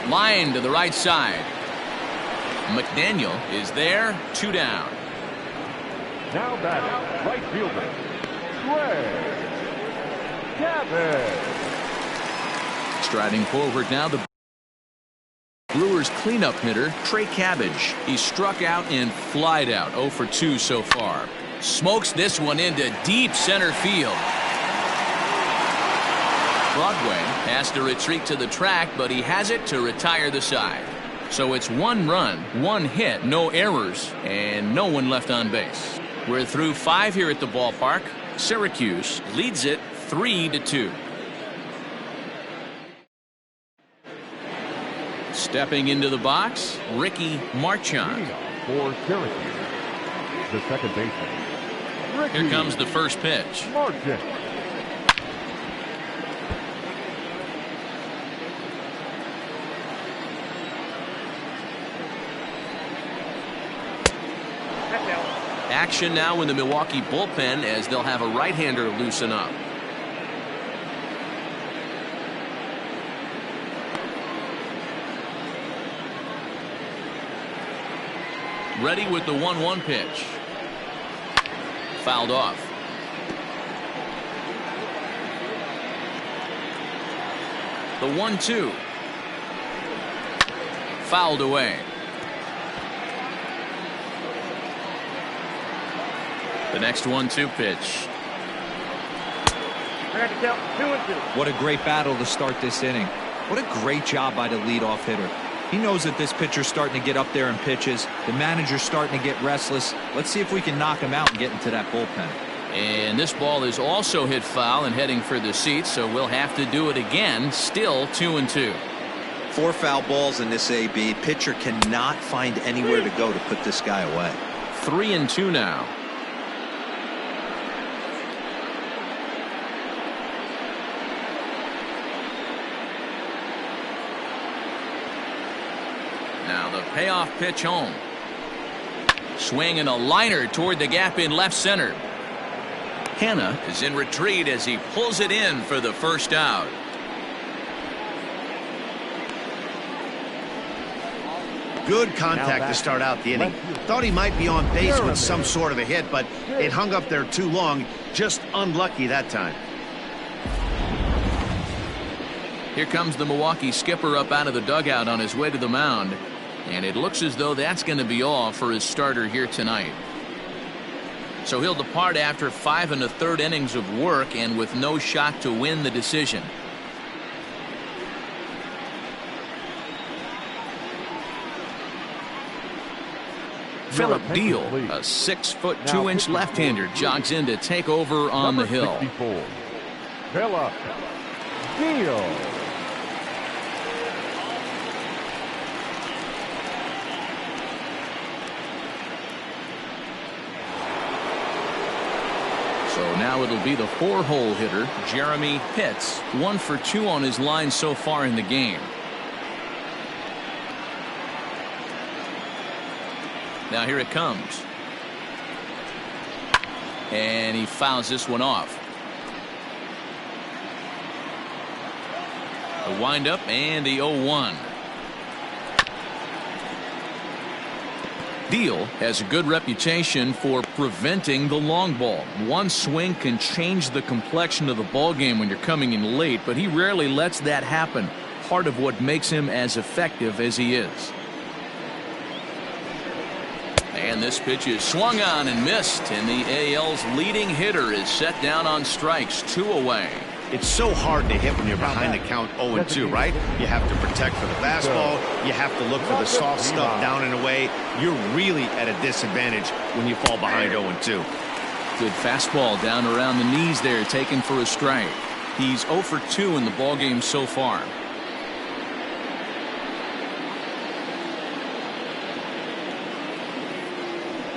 Line to the right side. McDaniel is there. 2 down. Now batting, right fielder, Greg Cabbage. Striding forward now, the Brewers cleanup hitter, Trey Cabbage. He struck out and flied out. 0 for 2 so far. Smokes this one into deep center field. Broadway has to retreat to the track, but he has it to retire the side. So it's 1 run, 1 hit, no errors, and no one left on base. We're through 5 here at the ballpark. Syracuse leads it 3-2. Stepping into the box, Ricky Marchand. For Syracuse, the second baseman. Here comes the first pitch. Marchand. Action now in the Milwaukee bullpen as they'll have a right-hander loosen up. Ready with the 1-1 pitch. Fouled off. The 1-2. Fouled away. The next 1-2 pitch. I got to count 2-2. What a great battle to start this inning. What a great job by the leadoff hitter. He knows that this pitcher's starting to get up there in pitches. The manager's starting to get restless. Let's see if we can knock him out and get into that bullpen. And this ball is also hit foul and heading for the seats, so we'll have to do it again. Still 2-2. 4 foul balls in this AB. Pitcher cannot find anywhere to go to put this guy away. 3-2 now. Now the payoff pitch home. Swing and a liner toward the gap in left center. Hanna is in retreat as he pulls it in for the first out. Good contact to start out the inning. Thought he might be on base with some sort of a hit, but it hung up there too long. Just unlucky that time. Here comes the Milwaukee skipper up out of the dugout on his way to the mound. And it looks as though that's going to be all for his starter here tonight. So he'll depart after 5 1/3 innings of work and with no shot to win the decision. Philip Deal, a 6-foot 2-inch left-hander, jogs in to take over on the hill. 64, Philip Deal. So now it'll be the 4-hole hitter, Jeremy Pitts. 1 for 2 on his line so far in the game. Now here it comes. And he fouls this one off. The windup and the 0-1. Deal has a good reputation for preventing the long ball. One swing can change the complexion of the ball game when you're coming in late, but he rarely lets that happen. Part of what makes him as effective as he is. And this pitch is swung on and missed, and the AL's leading hitter is set down on strikes. 2 away. It's so hard to hit when you're behind the count 0-2, right? You have to protect for the fastball. You have to look for the soft stuff down and away. You're really at a disadvantage when you fall behind 0-2. Good fastball down around the knees there, taken for a strike. He's 0 for 2 in the ballgame so far.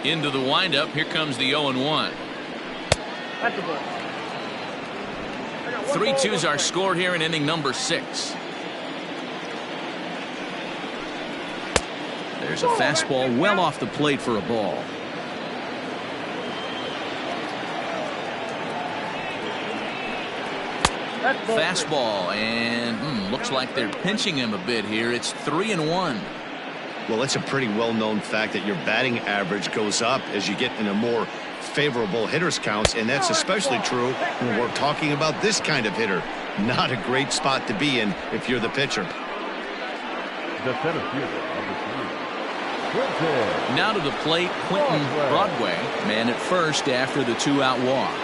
Into the windup. Here comes the 0-1. That's a ball. 3-2's our score here in inning number 6. There's a fastball well off the plate for a ball. Fastball, and looks like they're pinching him a bit here. It's 3-1. Well, it's a pretty well-known fact that your batting average goes up as you get in a more favorable hitters counts, and that's especially true when we're talking about this kind of hitter. Not a great spot to be in if you're the pitcher. The center fielder, number 3, Quinton. Now to the plate, Quinton Broadway, man at first after the 2-out walk.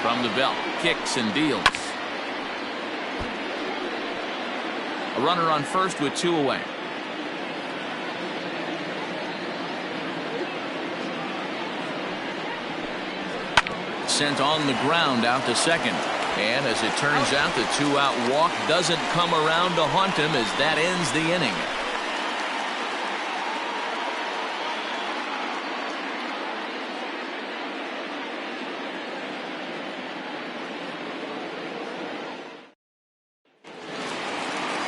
From the belt, kicks and deals. A runner on first with 2 away. Sent on the ground out to second. And as it turns out, the 2-out walk doesn't come around to haunt him as that ends the inning.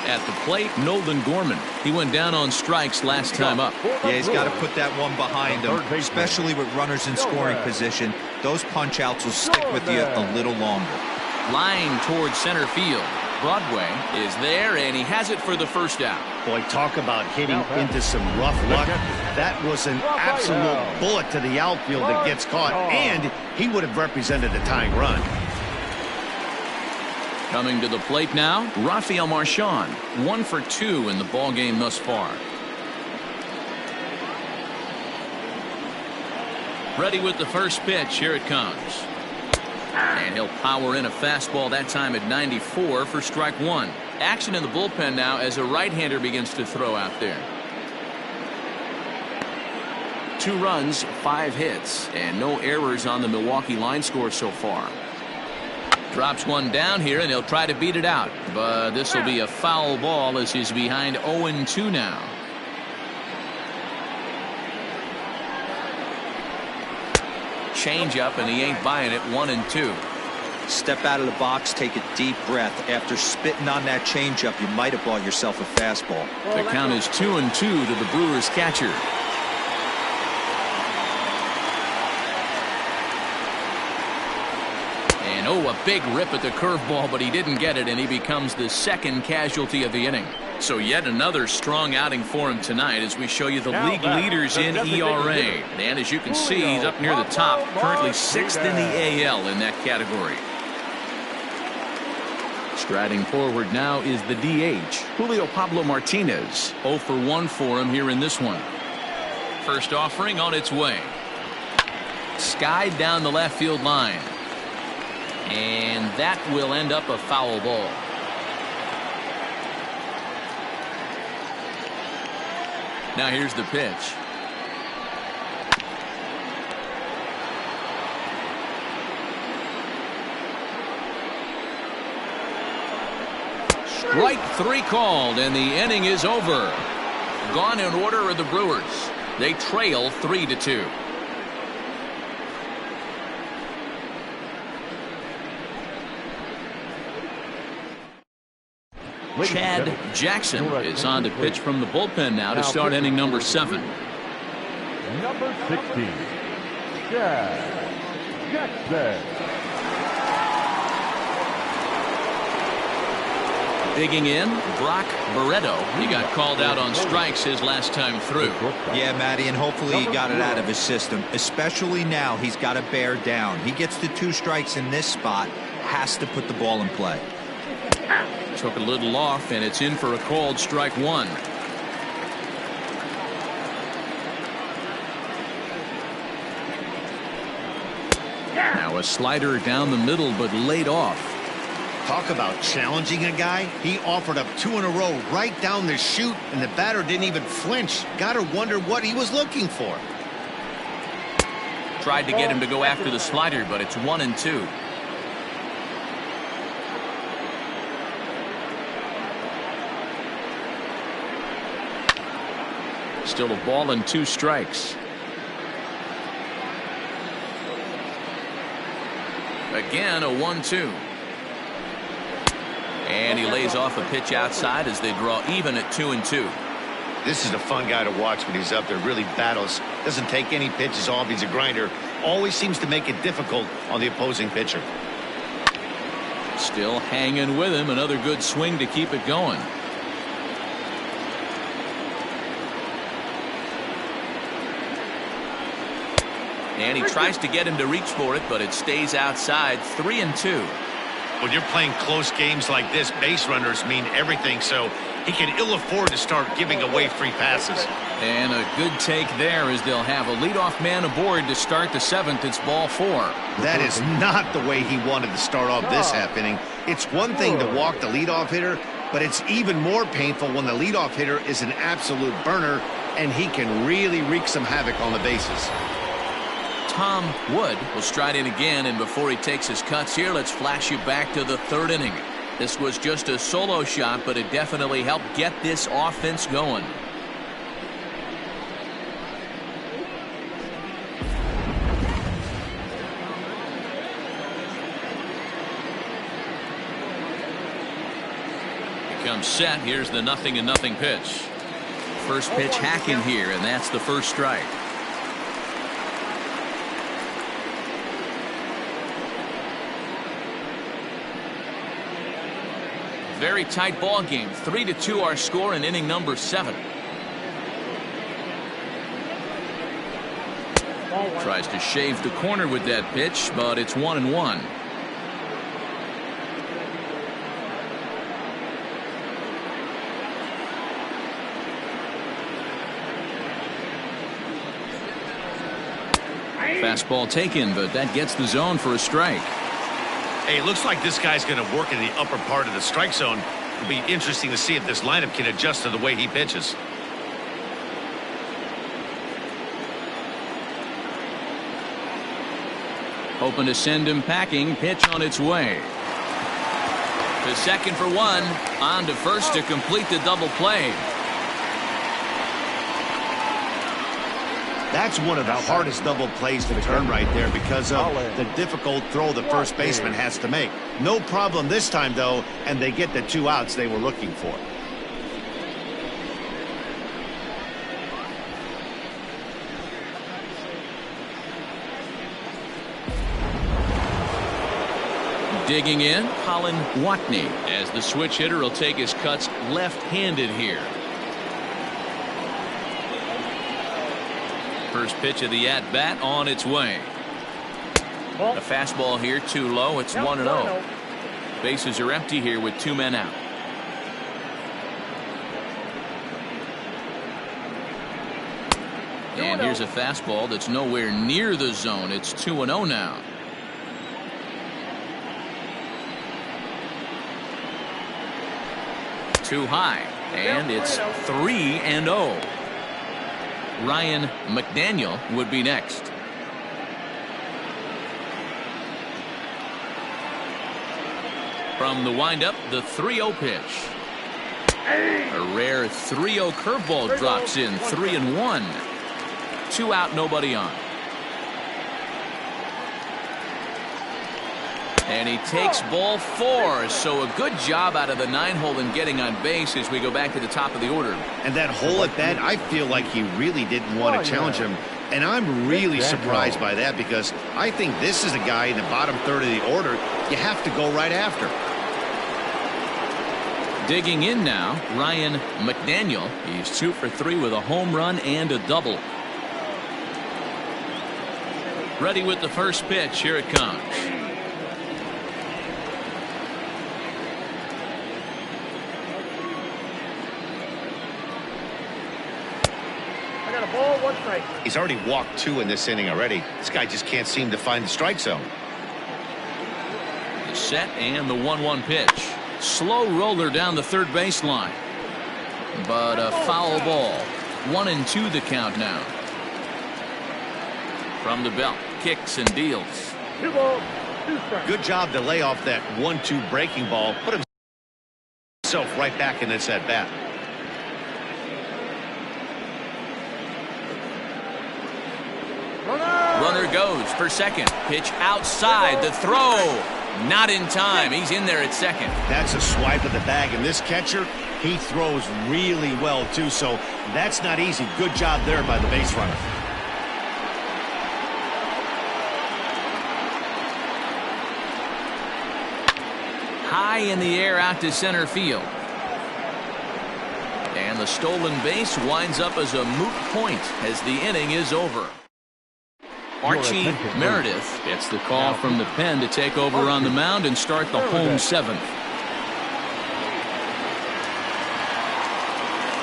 At the plate, Nolan Gorman. He went down on strikes last time up. Yeah, he's got to put that one behind him, especially with runners in scoring position. Those punch outs will stick with you a little longer. Line towards center field. Broadway is there, and he has it for the first out. Boy, talk about hitting into some rough luck. That was an absolute bullet to the outfield that gets caught, and he would have represented a tying run. Coming to the plate now, Rafael Marchand, 1 for 2 in the ballgame thus far. Ready with the first pitch. Here it comes. And he'll power in a fastball that time at 94 for strike 1. Action in the bullpen now as a right-hander begins to throw out there. 2 runs, 5 hits, and no errors on the Milwaukee line score so far. Drops one down here, and he'll try to beat it out. But this will be a foul ball as he's behind 0-2 now. Change up, and he ain't buying it. 1-2. Step out of the box, take a deep breath. After spitting on that changeup, you might have bought yourself a fastball. The count is 2-2 to the Brewers catcher. And a big rip at the curveball, but he didn't get it, and he becomes the second casualty of the inning. So yet another strong outing for him tonight as we show you the league leaders in ERA. And as you can see, he's up near the top, currently 6th in the AL in that category. Striding forward now is the DH, Julio Pablo Martinez. 0 for 1 for him here in this one. First offering on its way. Skied down the left field line. And that will end up a foul ball. Now here's the pitch. Strike 3 called, and the inning is over. Gone in order are the Brewers. They trail 3-2. Chad Jackson is on to pitch from the bullpen now to start inning number 7. Number 16, Chad Jackson. Digging in, Brock Barreto. He got called out on strikes his last time through. Yeah, Matty, and hopefully he got it out of his system. Especially now, he's got to bear down. He gets the 2 strikes in this spot, has to put the ball in play. Took a little off, and it's in for a called strike 1. A slider down the middle, but laid off. Talk about challenging a guy. He offered up 2 in a row right down the chute, and the batter didn't even flinch. Gotta wonder what he was looking for. Tried to get him to go after the slider, but it's 1-2. Still a ball and 2 strikes. Again, a 1-2. And he lays off a pitch outside as they draw even at 2-2. This is a fun guy to watch when he's up there. Really battles. Doesn't take any pitches off. He's a grinder. Always seems to make it difficult on the opposing pitcher. Still hanging with him. Another good swing to keep it going. And he tries to get him to reach for it, but it stays outside. 3-2. When you're playing close games like this, base runners mean everything, so he can ill afford to start giving away free passes. And a good take there as they'll have a leadoff man aboard to start the 7th. It's ball 4. That is not the way he wanted to start off this half inning. It's one thing to walk the leadoff hitter, but it's even more painful when the leadoff hitter is an absolute burner, and he can really wreak some havoc on the bases. Tom Wood will stride in again, and before he takes his cuts here, let's flash you back to the 3rd inning. This was just a solo shot, but it definitely helped get this offense going. He comes set. Here's the 0-0 pitch. First pitch hacking here, and that's the first strike. Very tight ball game. 3-2 our score in inning number 7. Tries to shave the corner with that pitch, but it's 1-1. Fastball taken, but that gets the zone for a strike. Hey, it looks like this guy's going to work in the upper part of the strike zone. It'll be interesting to see if this lineup can adjust to the way he pitches. Hoping to send him packing. Pitch on its way. To second for 1. On to first to complete the double play. That's one of the hardest double plays to turn right there because of the difficult throw the first baseman has to make. No problem this time, though, and they get the 2 outs they were looking for. Digging in, Colin Watney, as the switch hitter will take his cuts left-handed here. First pitch of the at-bat on its way. A fastball here too low. It's 1-0. Bases are empty here with 2 men out. And here's a fastball that's nowhere near the zone. It's 2-0 now. Too high, and it's 3-0. Ryan McDaniel would be next. From the windup, the 3-0 pitch. A rare 3-0 curveball drops in. 3-1. 2 out, nobody on. And he takes ball 4. So a good job out of the 9-hole in getting on base as we go back to the top of the order. And that hole at bat, I feel like he really didn't want to challenge him. And I'm really surprised by that because I think this is a guy in the bottom third of the order you have to go right after. Digging in now, Ryan McDaniel. He's 2 for 3 with a home run and a double. Ready with the first pitch. Here it comes. He's already walked 2 in this inning already. This guy just can't seem to find the strike zone. Set and the 1-1 pitch. Slow roller down the third baseline. But a foul ball. 1-2 the count now. From the belt, kicks and deals. 2 balls, 2 strikes. Good job to lay off that 1-2 breaking ball. Put himself right back in this at bat. Runner goes for second. Pitch outside. The throw. Not in time. He's in there at second. That's a swipe of the bag, and this catcher, he throws really well too, so that's not easy. Good job there by the base runner. High in the air out to center field. And the stolen base winds up as a moot point as the inning is over. Archie Meredith gets the call from the pen to take over on the mound and start the home seventh.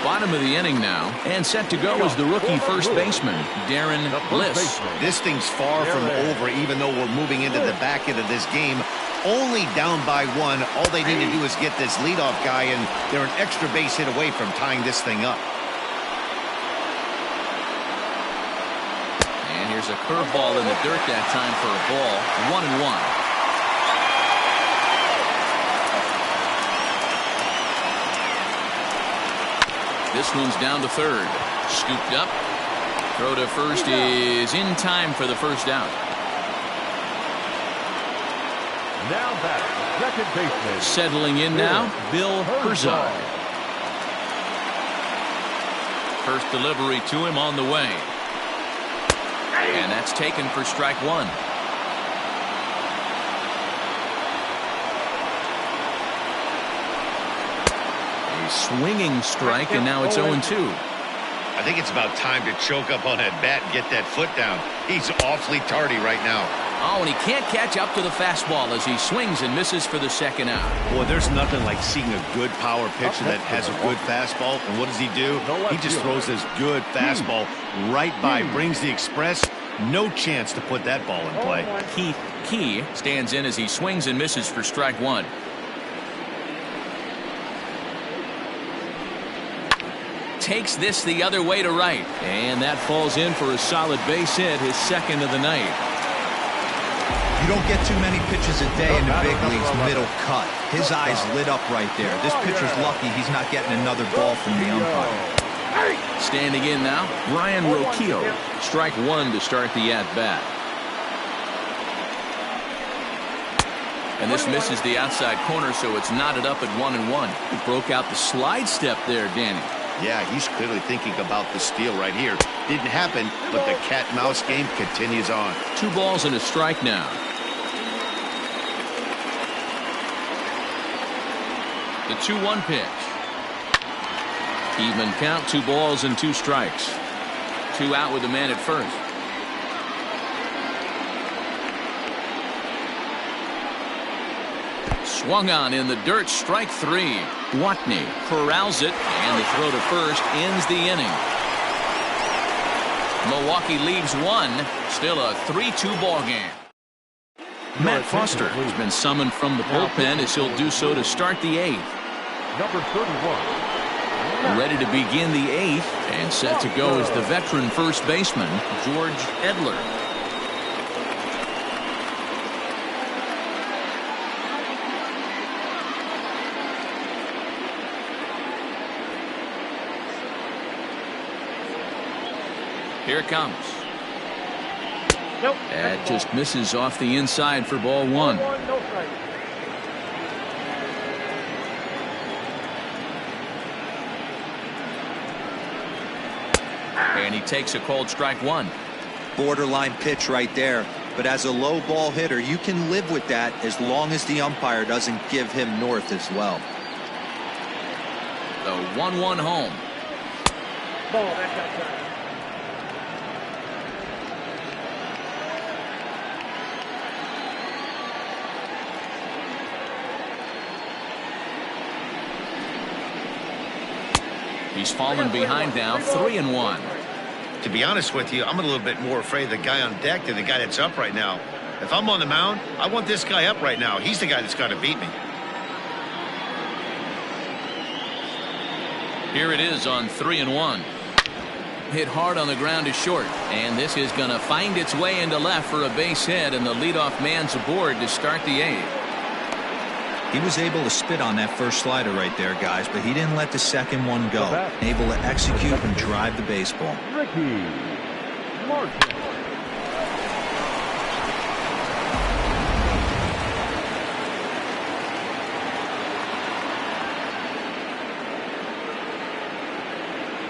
Bottom of the inning now, and set to go is the rookie first baseman, Darren Bliss. This thing's far from over, even though we're moving into the back end of this game. Only down by 1. All they need to do is get this leadoff guy, and they're an extra base hit away from tying this thing up. And here's a curveball in the dirt that time for a ball. 1-1. This one's down to third. Scooped up. Throw to first is in time for the first out. Now back, second baseman. Settling in now, Bill Herzog. First delivery to him on the way. And that's taken for strike 1. A swinging strike, and now it's 0-2. I think it's about time to choke up on that bat and get that foot down. He's awfully tardy right now. Oh, and he can't catch up to the fastball as he swings and misses for the second out. Boy, there's nothing like seeing a good power pitcher that has a good fastball. And what does he do? He just throws this good fastball right by, brings the express. No chance to put that ball in play. Keith Key stands in as he swings and misses for strike 1. Takes this the other way to right. And that falls in for a solid base hit, his second of the night. You don't get too many pitches a day in the big leagues middle cut. His eyes lit up right there. This pitcher's lucky he's not getting another ball from the umpire. Standing in now, Brian Roquillo. Strike 1 to start the at-bat. And this misses the outside corner, so it's knotted up at 1-1. He broke out the slide step there, Danny. Yeah, he's clearly thinking about the steal right here. Didn't happen, but the cat-mouse game continues on. 2 balls and a strike now. The 2-1 pitch. Even count, 2 balls and 2 strikes. 2 out with the man at first. Swung on in the dirt, strike 3. Watney corrals it, and the throw to first ends the inning. Milwaukee leaves 1. Still a 3-2 ball game. Matt Foster has been summoned from the bullpen as he'll do so to start the 8th. Number 31. Ready to begin the 8th and set to go is the veteran first baseman, George Edler. Here it comes. Nope. That just misses off the inside for ball 1. No strike. And he takes a cold strike 1. Borderline pitch right there. But as a low ball hitter, you can live with that as long as the umpire doesn't give him north as well. The 1-1 home. Ball, that's outside. He's fallen behind now, 3-1. To be honest with you, I'm a little bit more afraid of the guy on deck than the guy that's up right now. If I'm on the mound, I want this guy up right now. He's the guy that's got to beat me. Here it is on 3-1. Hit hard on the ground to short, and this is going to find its way into left for a base hit, and the leadoff man's aboard to start the 8th. He was able to spit on that first slider right there, guys, but he didn't let the second one go. Able to execute and drive the baseball. Ricky Martin.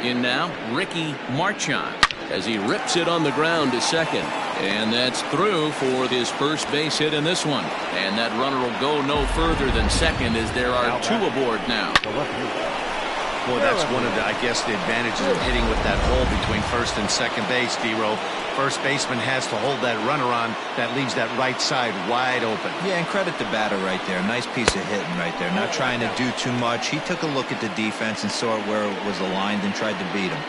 In now, Ricky Marchand as he rips it on the ground to second. And that's through for his first base hit in this one. And that runner will go no further than second as there are 2 aboard now. Well, that's one of the, I guess, the advantages of hitting with that hole between first and second base, D-Row. First baseman has to hold that runner on. That leaves that right side wide open. Yeah, and credit the batter right there. Nice piece of hitting right there. Not trying to do too much. He took a look at the defense and saw where it was aligned and tried to beat him.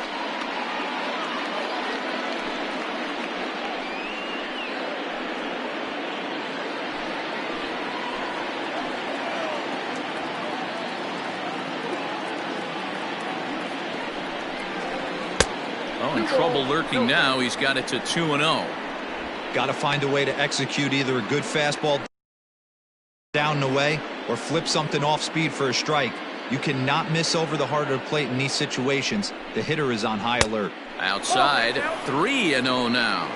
Trouble lurking now. He's got it to 2-0. Got to find a way to execute either a good fastball down the way or flip something off speed for a strike. You cannot miss over the heart of the plate in these situations. The hitter is on high alert. Outside, 3-0 now.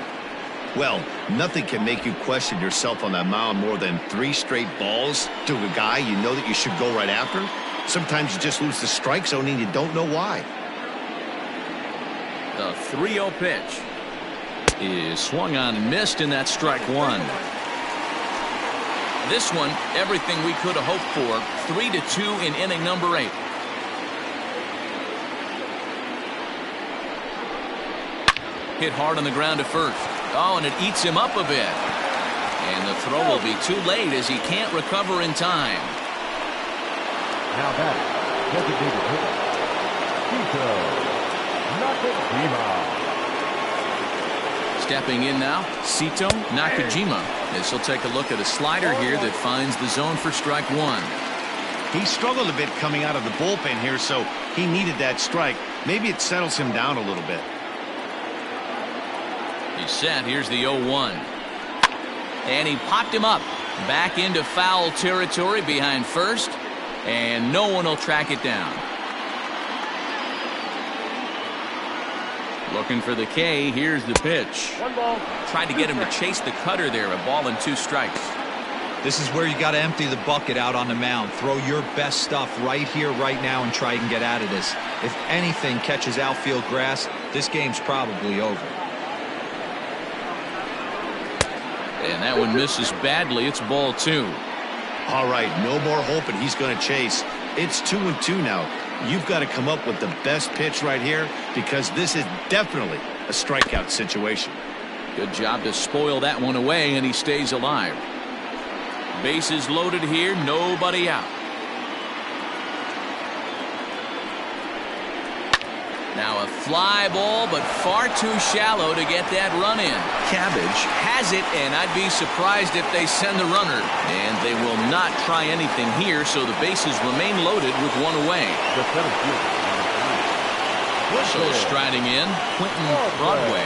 Well, nothing can make you question yourself on that mound more than 3 straight balls to a guy you know that you should go right after. Sometimes you just lose the strike zone and you don't know why. The 3-0 pitch is swung on and missed, and that's strike 1. This one, everything we could have hoped for. 3-2 in inning number 8. Hit hard on the ground to first. Oh, and it eats him up a bit. And the throw will be too late as he can't recover in time. Now batting, designated hitter, Nakajima. Stepping in now, Sito Nakajima. As he'll take a look at a slider here that finds the zone for strike 1. He struggled a bit coming out of the bullpen here, so he needed that strike. Maybe it settles him down a little bit. He's set. Here's the 0-1. And he popped him up. Back into foul territory behind first. And no one will track it down. Looking for the K. Here's the pitch. 1 ball. Tried to get him to chase the cutter there. A ball and 2 strikes. This is where you got to empty the bucket out on the mound. Throw your best stuff right here, right now, and try and get out of this. If anything catches outfield grass, this game's probably over. And that one misses badly. It's ball 2. All right, no more hoping he's going to chase. It's 2-2 now. You've got to come up with the best pitch right here because this is definitely a strikeout situation. Good job to spoil that one away, and he stays alive. Bases loaded here, nobody out. Now a fly ball, but far too shallow to get that run in. Cabbage has it, and I'd be surprised if they send the runner. And they will not try anything here, so the bases remain loaded with 1 away. So striding in, Quentin Broadway.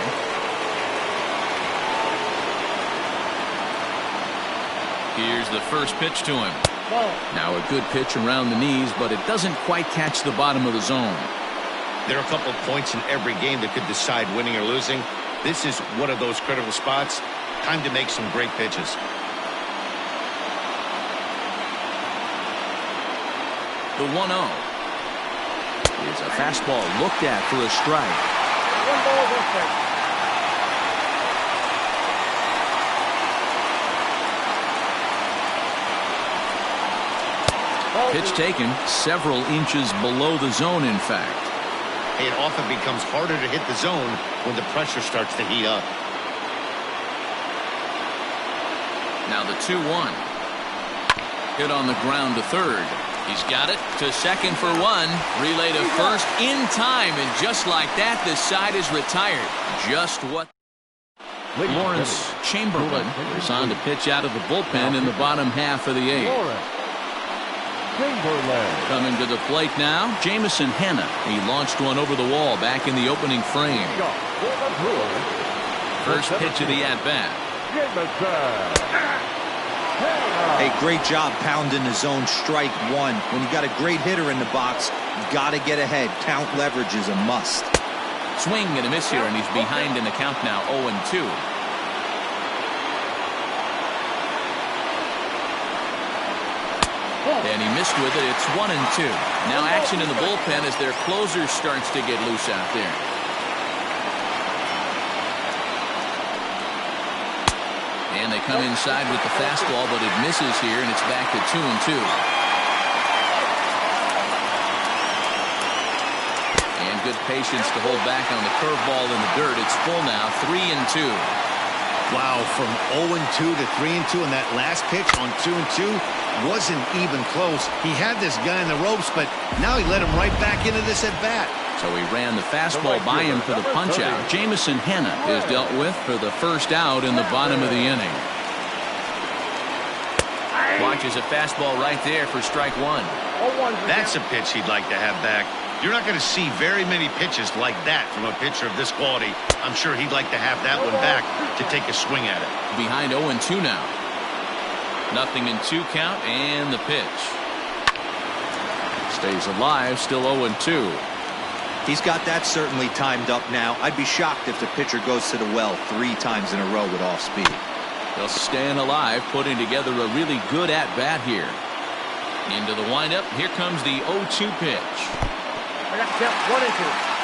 Here's the first pitch to him. Now a good pitch around the knees, but it doesn't quite catch the bottom of the zone. There are a couple of points in every game that could decide winning or losing. This is one of those critical spots. Time to make some great pitches. The 1-0 is a fastball looked at for a strike. 1 ball, 1 strike. Pitch taken several inches below the zone, in fact. It often becomes harder to hit the zone when the pressure starts to heat up. Now the 2-1. Hit on the ground to third. He's got it to second for 1. Relay to first in time, and just like that, the side is retired. Just what Lawrence Chamberlain is on to pitch out of the bullpen in the bottom half of the eighth. Coming to the plate now, Jamison Hanna. He launched one over the wall back in the opening frame. First pitch of the at-bat. Hey, great job pounding the zone strike one. When you got a great hitter in the box, you got to get ahead. Count leverage is a must. Swing and a miss here, and he's behind in the count now, 0-2. And he missed with it. It's 1-2. Now action in the bullpen as their closer starts to get loose out there. And they come inside with the fastball, but it misses here, and it's back to 2-2. And good patience to hold back on the curveball in the dirt. It's full now, 3-2. Wow, from 0-2 to 3-2, and that last pitch on 2-2 wasn't even close. He had this guy in the ropes, but now he let him right back into this at bat. So he ran the fastball by him for the punch-out. Jamison Hanna is dealt with for the first out in the bottom of the inning. Watches a fastball right there for strike one. That's a pitch he'd like to have back. You're not going to see very many pitches like that from a pitcher of this quality. I'm sure he'd like to have that one back to take a swing at it. Behind 0-2 now. 0-2 count, and the pitch. Stays alive, still 0-2. He's got that certainly timed up now. I'd be shocked if the pitcher goes to the well 3 times in a row with off speed. They'll staying alive, putting together a really good at-bat here. Into the windup. Here comes the 0-2 pitch. I got the count, 1-2.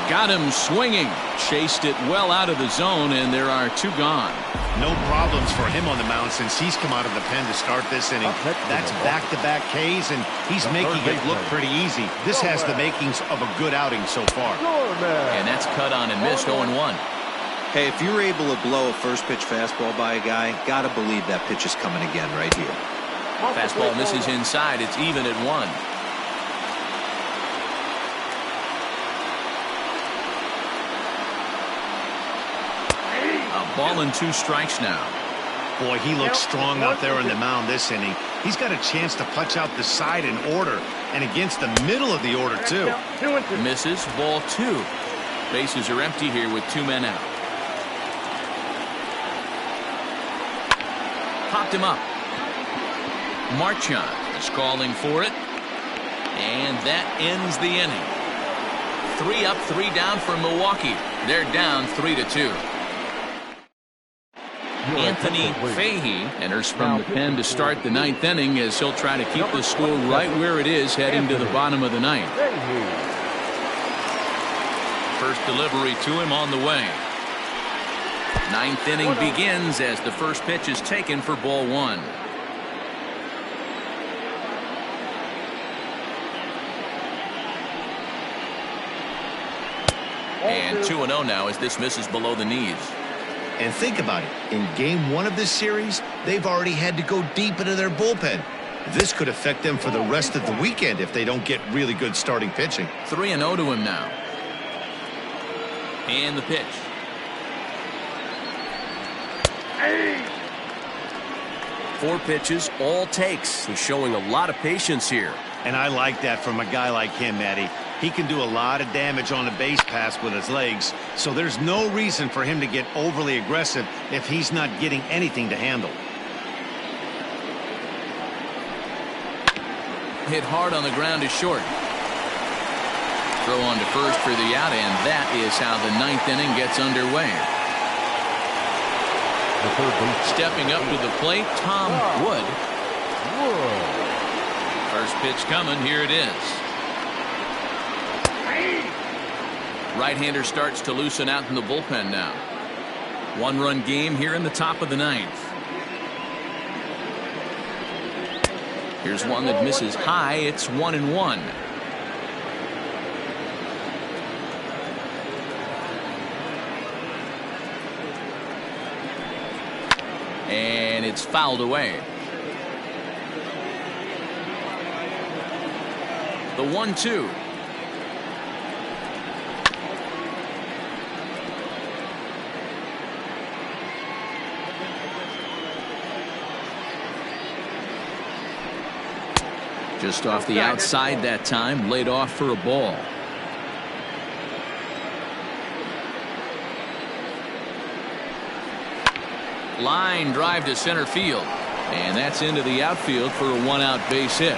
Got him swinging. Chased it well out of the zone, and there are 2 gone. No problems for him on the mound since he's come out of the pen to start this inning. That's back-to-back Ks, and he's making it look pretty easy. This has the makings of a good outing so far. And that's cut on and missed, 0-1. Hey, if you're able to blow a first pitch fastball by a guy, gotta believe that pitch is coming again right here. Fastball misses inside. It's even at 1. A ball and 2 strikes now. Boy, he looks strong out there on the mound this inning. He's got a chance to punch out the side in order, and against the middle of the order, too. Misses, ball 2. Bases are empty here with 2 men out. Popped him up. Marchand is calling for it. And that ends the inning. 3 up, 3 down for Milwaukee. They're down 3-2. Anthony Fahey enters from the pen to start the 9th inning as he'll try to keep the score right where it is heading to the bottom of the 9th. First delivery to him on the way. 9th inning begins as the first pitch is taken for ball 1. And 2-0 now as this misses below the knees. And think about it. In game 1 of this series, they've already had to go deep into their bullpen. This could affect them for the rest of the weekend if they don't get really good starting pitching. 3-0 to him now. And the pitch. Four pitches, all takes. He's showing a lot of patience here. And I like that from a guy like him, Matty. He can do a lot of damage on the base pass with his legs, so there's no reason for him to get overly aggressive if he's not getting anything to handle. Hit hard on the ground is short. Throw on to first for the out, and that is how the 9th inning gets underway. Stepping up to the plate, Tom Wood. First pitch coming, here it is. Right-hander starts to loosen out in the bullpen now. 1-run game here in the top of the 9th. Here's one that misses high. It's 1-1. And it's fouled away. The 1-2. Just off the outside that time, laid off for a ball. Line drive to center field. And that's into the outfield for a one-out base hit.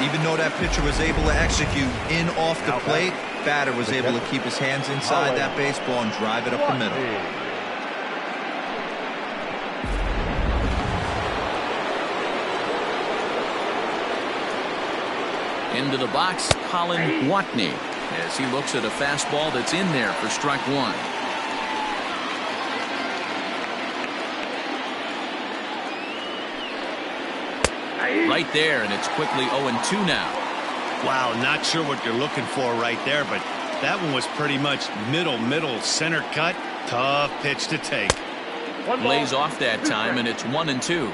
Even though that pitcher was able to execute in off the plate, batter was able to keep his hands inside that baseball and drive it up the middle. Into the box, Colin Watney, as he looks at a fastball that's in there for strike one. Right there, and it's quickly 0-2 now. Wow, not sure what you're looking for right there, but that one was pretty much middle center cut. Tough pitch to take. Lays off that time, and it's 1-2.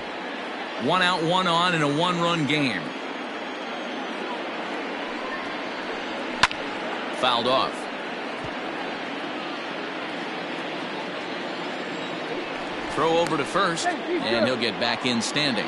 1 out, 1 on in a one-run game. Fouled off. Throw over to first, and he'll get back in standing.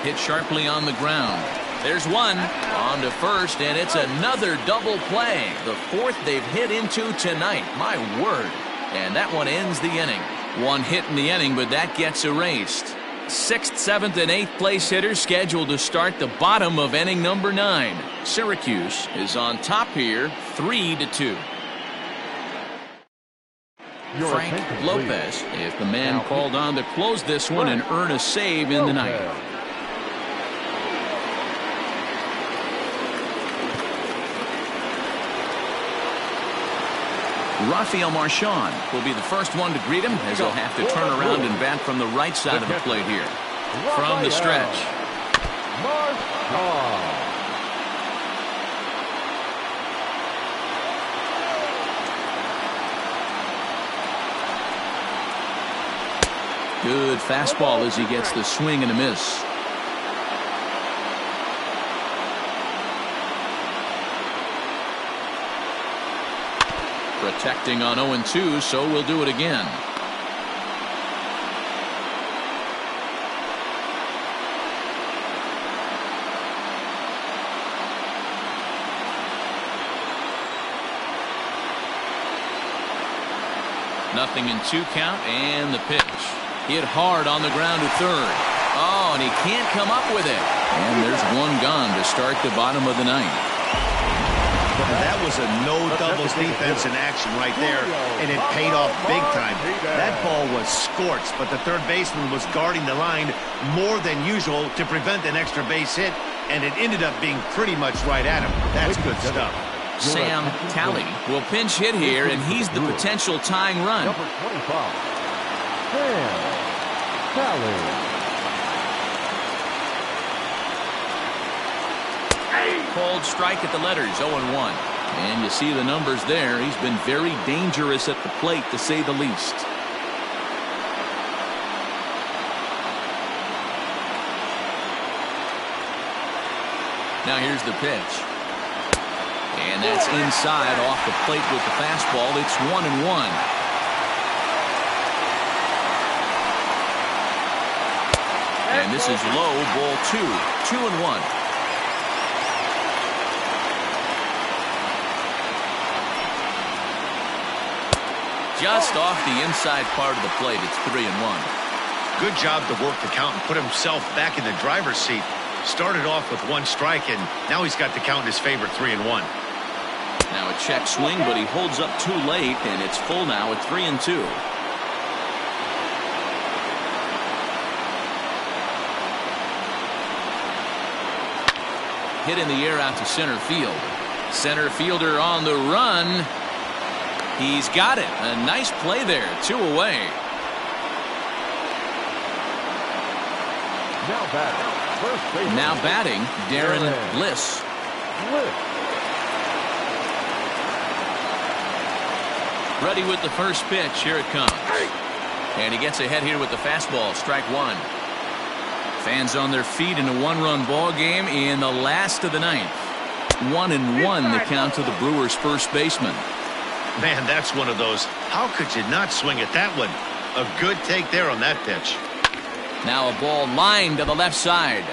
Hit sharply on the ground. There's one on to first, and it's another double play. The fourth they've hit into tonight. My word. And that one ends the inning. One hit in the inning, but that gets erased. 6th, 7th, and 8th place hitters scheduled to start the bottom of inning number 9. Syracuse is on top here, 3-2. Frank Lopez is the man called on to close this one and earn a save in the ninth. Rafael Marchand will be the first one to greet him, as he'll have to turn around and bat from the right side of the plate here. From the stretch. Good fastball as he gets the swing and a miss. Protecting on 0-2, so we'll do it again. Nothing in 2 count, and the pitch. Hit hard on the ground to third. Oh, and he can't come up with it. And there's one gone to start the bottom of the ninth. That was a no doubles defense in action right there, and it paid off big time. That ball was scorched, but the third baseman was guarding the line more than usual to prevent an extra base hit, and it ended up being pretty much right at him. That's good stuff. Sam Talley will pinch hit here, and he's the potential tying run. Number 25, Sam Talley. Cold strike at the letters, 0-1. And you see the numbers there. He's been very dangerous at the plate, to say the least. Now here's the pitch. And that's inside off the plate with the fastball. It's 1-1. And this is low, ball 2. 2-1. Just off the inside part of the plate. It's 3-1. Good job to work the count and put himself back in the driver's seat. Started off with 1 strike, and now he's got the count in his favor, 3-1. Now a check swing, but he holds up too late, and it's full now at 3-2. Hit in the air out to center field. Center fielder on the run. He's got it. A nice play there. 2 away. Now batting, Darren Bliss. Ready with the first pitch. Here it comes. And he gets ahead here with the fastball. Strike 1. Fans on their feet in a 1-run ball game in the last of the ninth. 1-1 the count to the Brewers' first baseman. Man, that's one of those. How could you not swing at that one? A good take there on that pitch. Now a ball lined to the left side,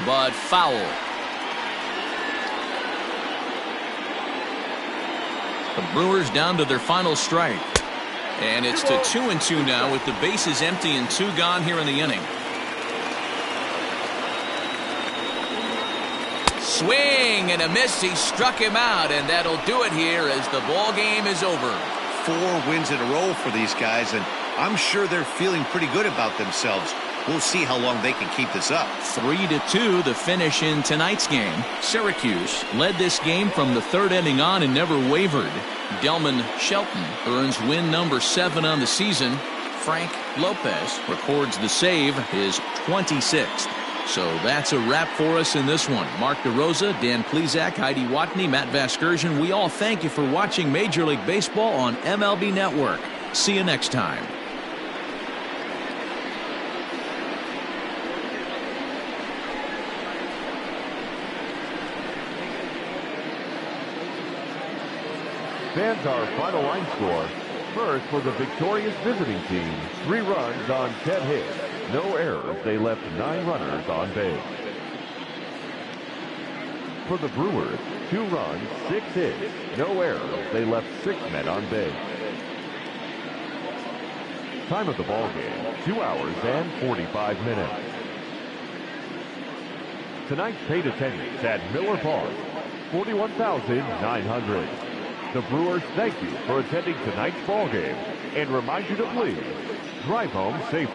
but foul. The Brewers down to their final strike. And it's to 2-2 now with the bases empty and 2 gone here in the inning. Swing and a miss. He struck him out, and that'll do it here as the ball game is over. 4 wins in a row for these guys, and I'm sure they're feeling pretty good about themselves. We'll see how long they can keep this up. 3-2 the finish in tonight's game. Syracuse led this game from the 3rd inning on and never wavered. Delman Shelton earns win number 7 on the season. Frank Lopez records the save, his 26th. So that's a wrap for us in this one. Mark DeRosa, Dan Plesac, Heidi Watney, Matt Vasgersian, we all thank you for watching Major League Baseball on MLB Network. See you next time. Fans, our final line score. First, for the victorious visiting team, 3 runs on 10 hits. No errors. They left 9 runners on base. For the Brewers, 2 runs, 6 hits. No errors. They left 6 men on base. Time of the ball game, 2 hours and 45 minutes. Tonight's paid attendance at Miller Park, 41,900. The Brewers thank you for attending tonight's ball game and remind you to please drive home safely.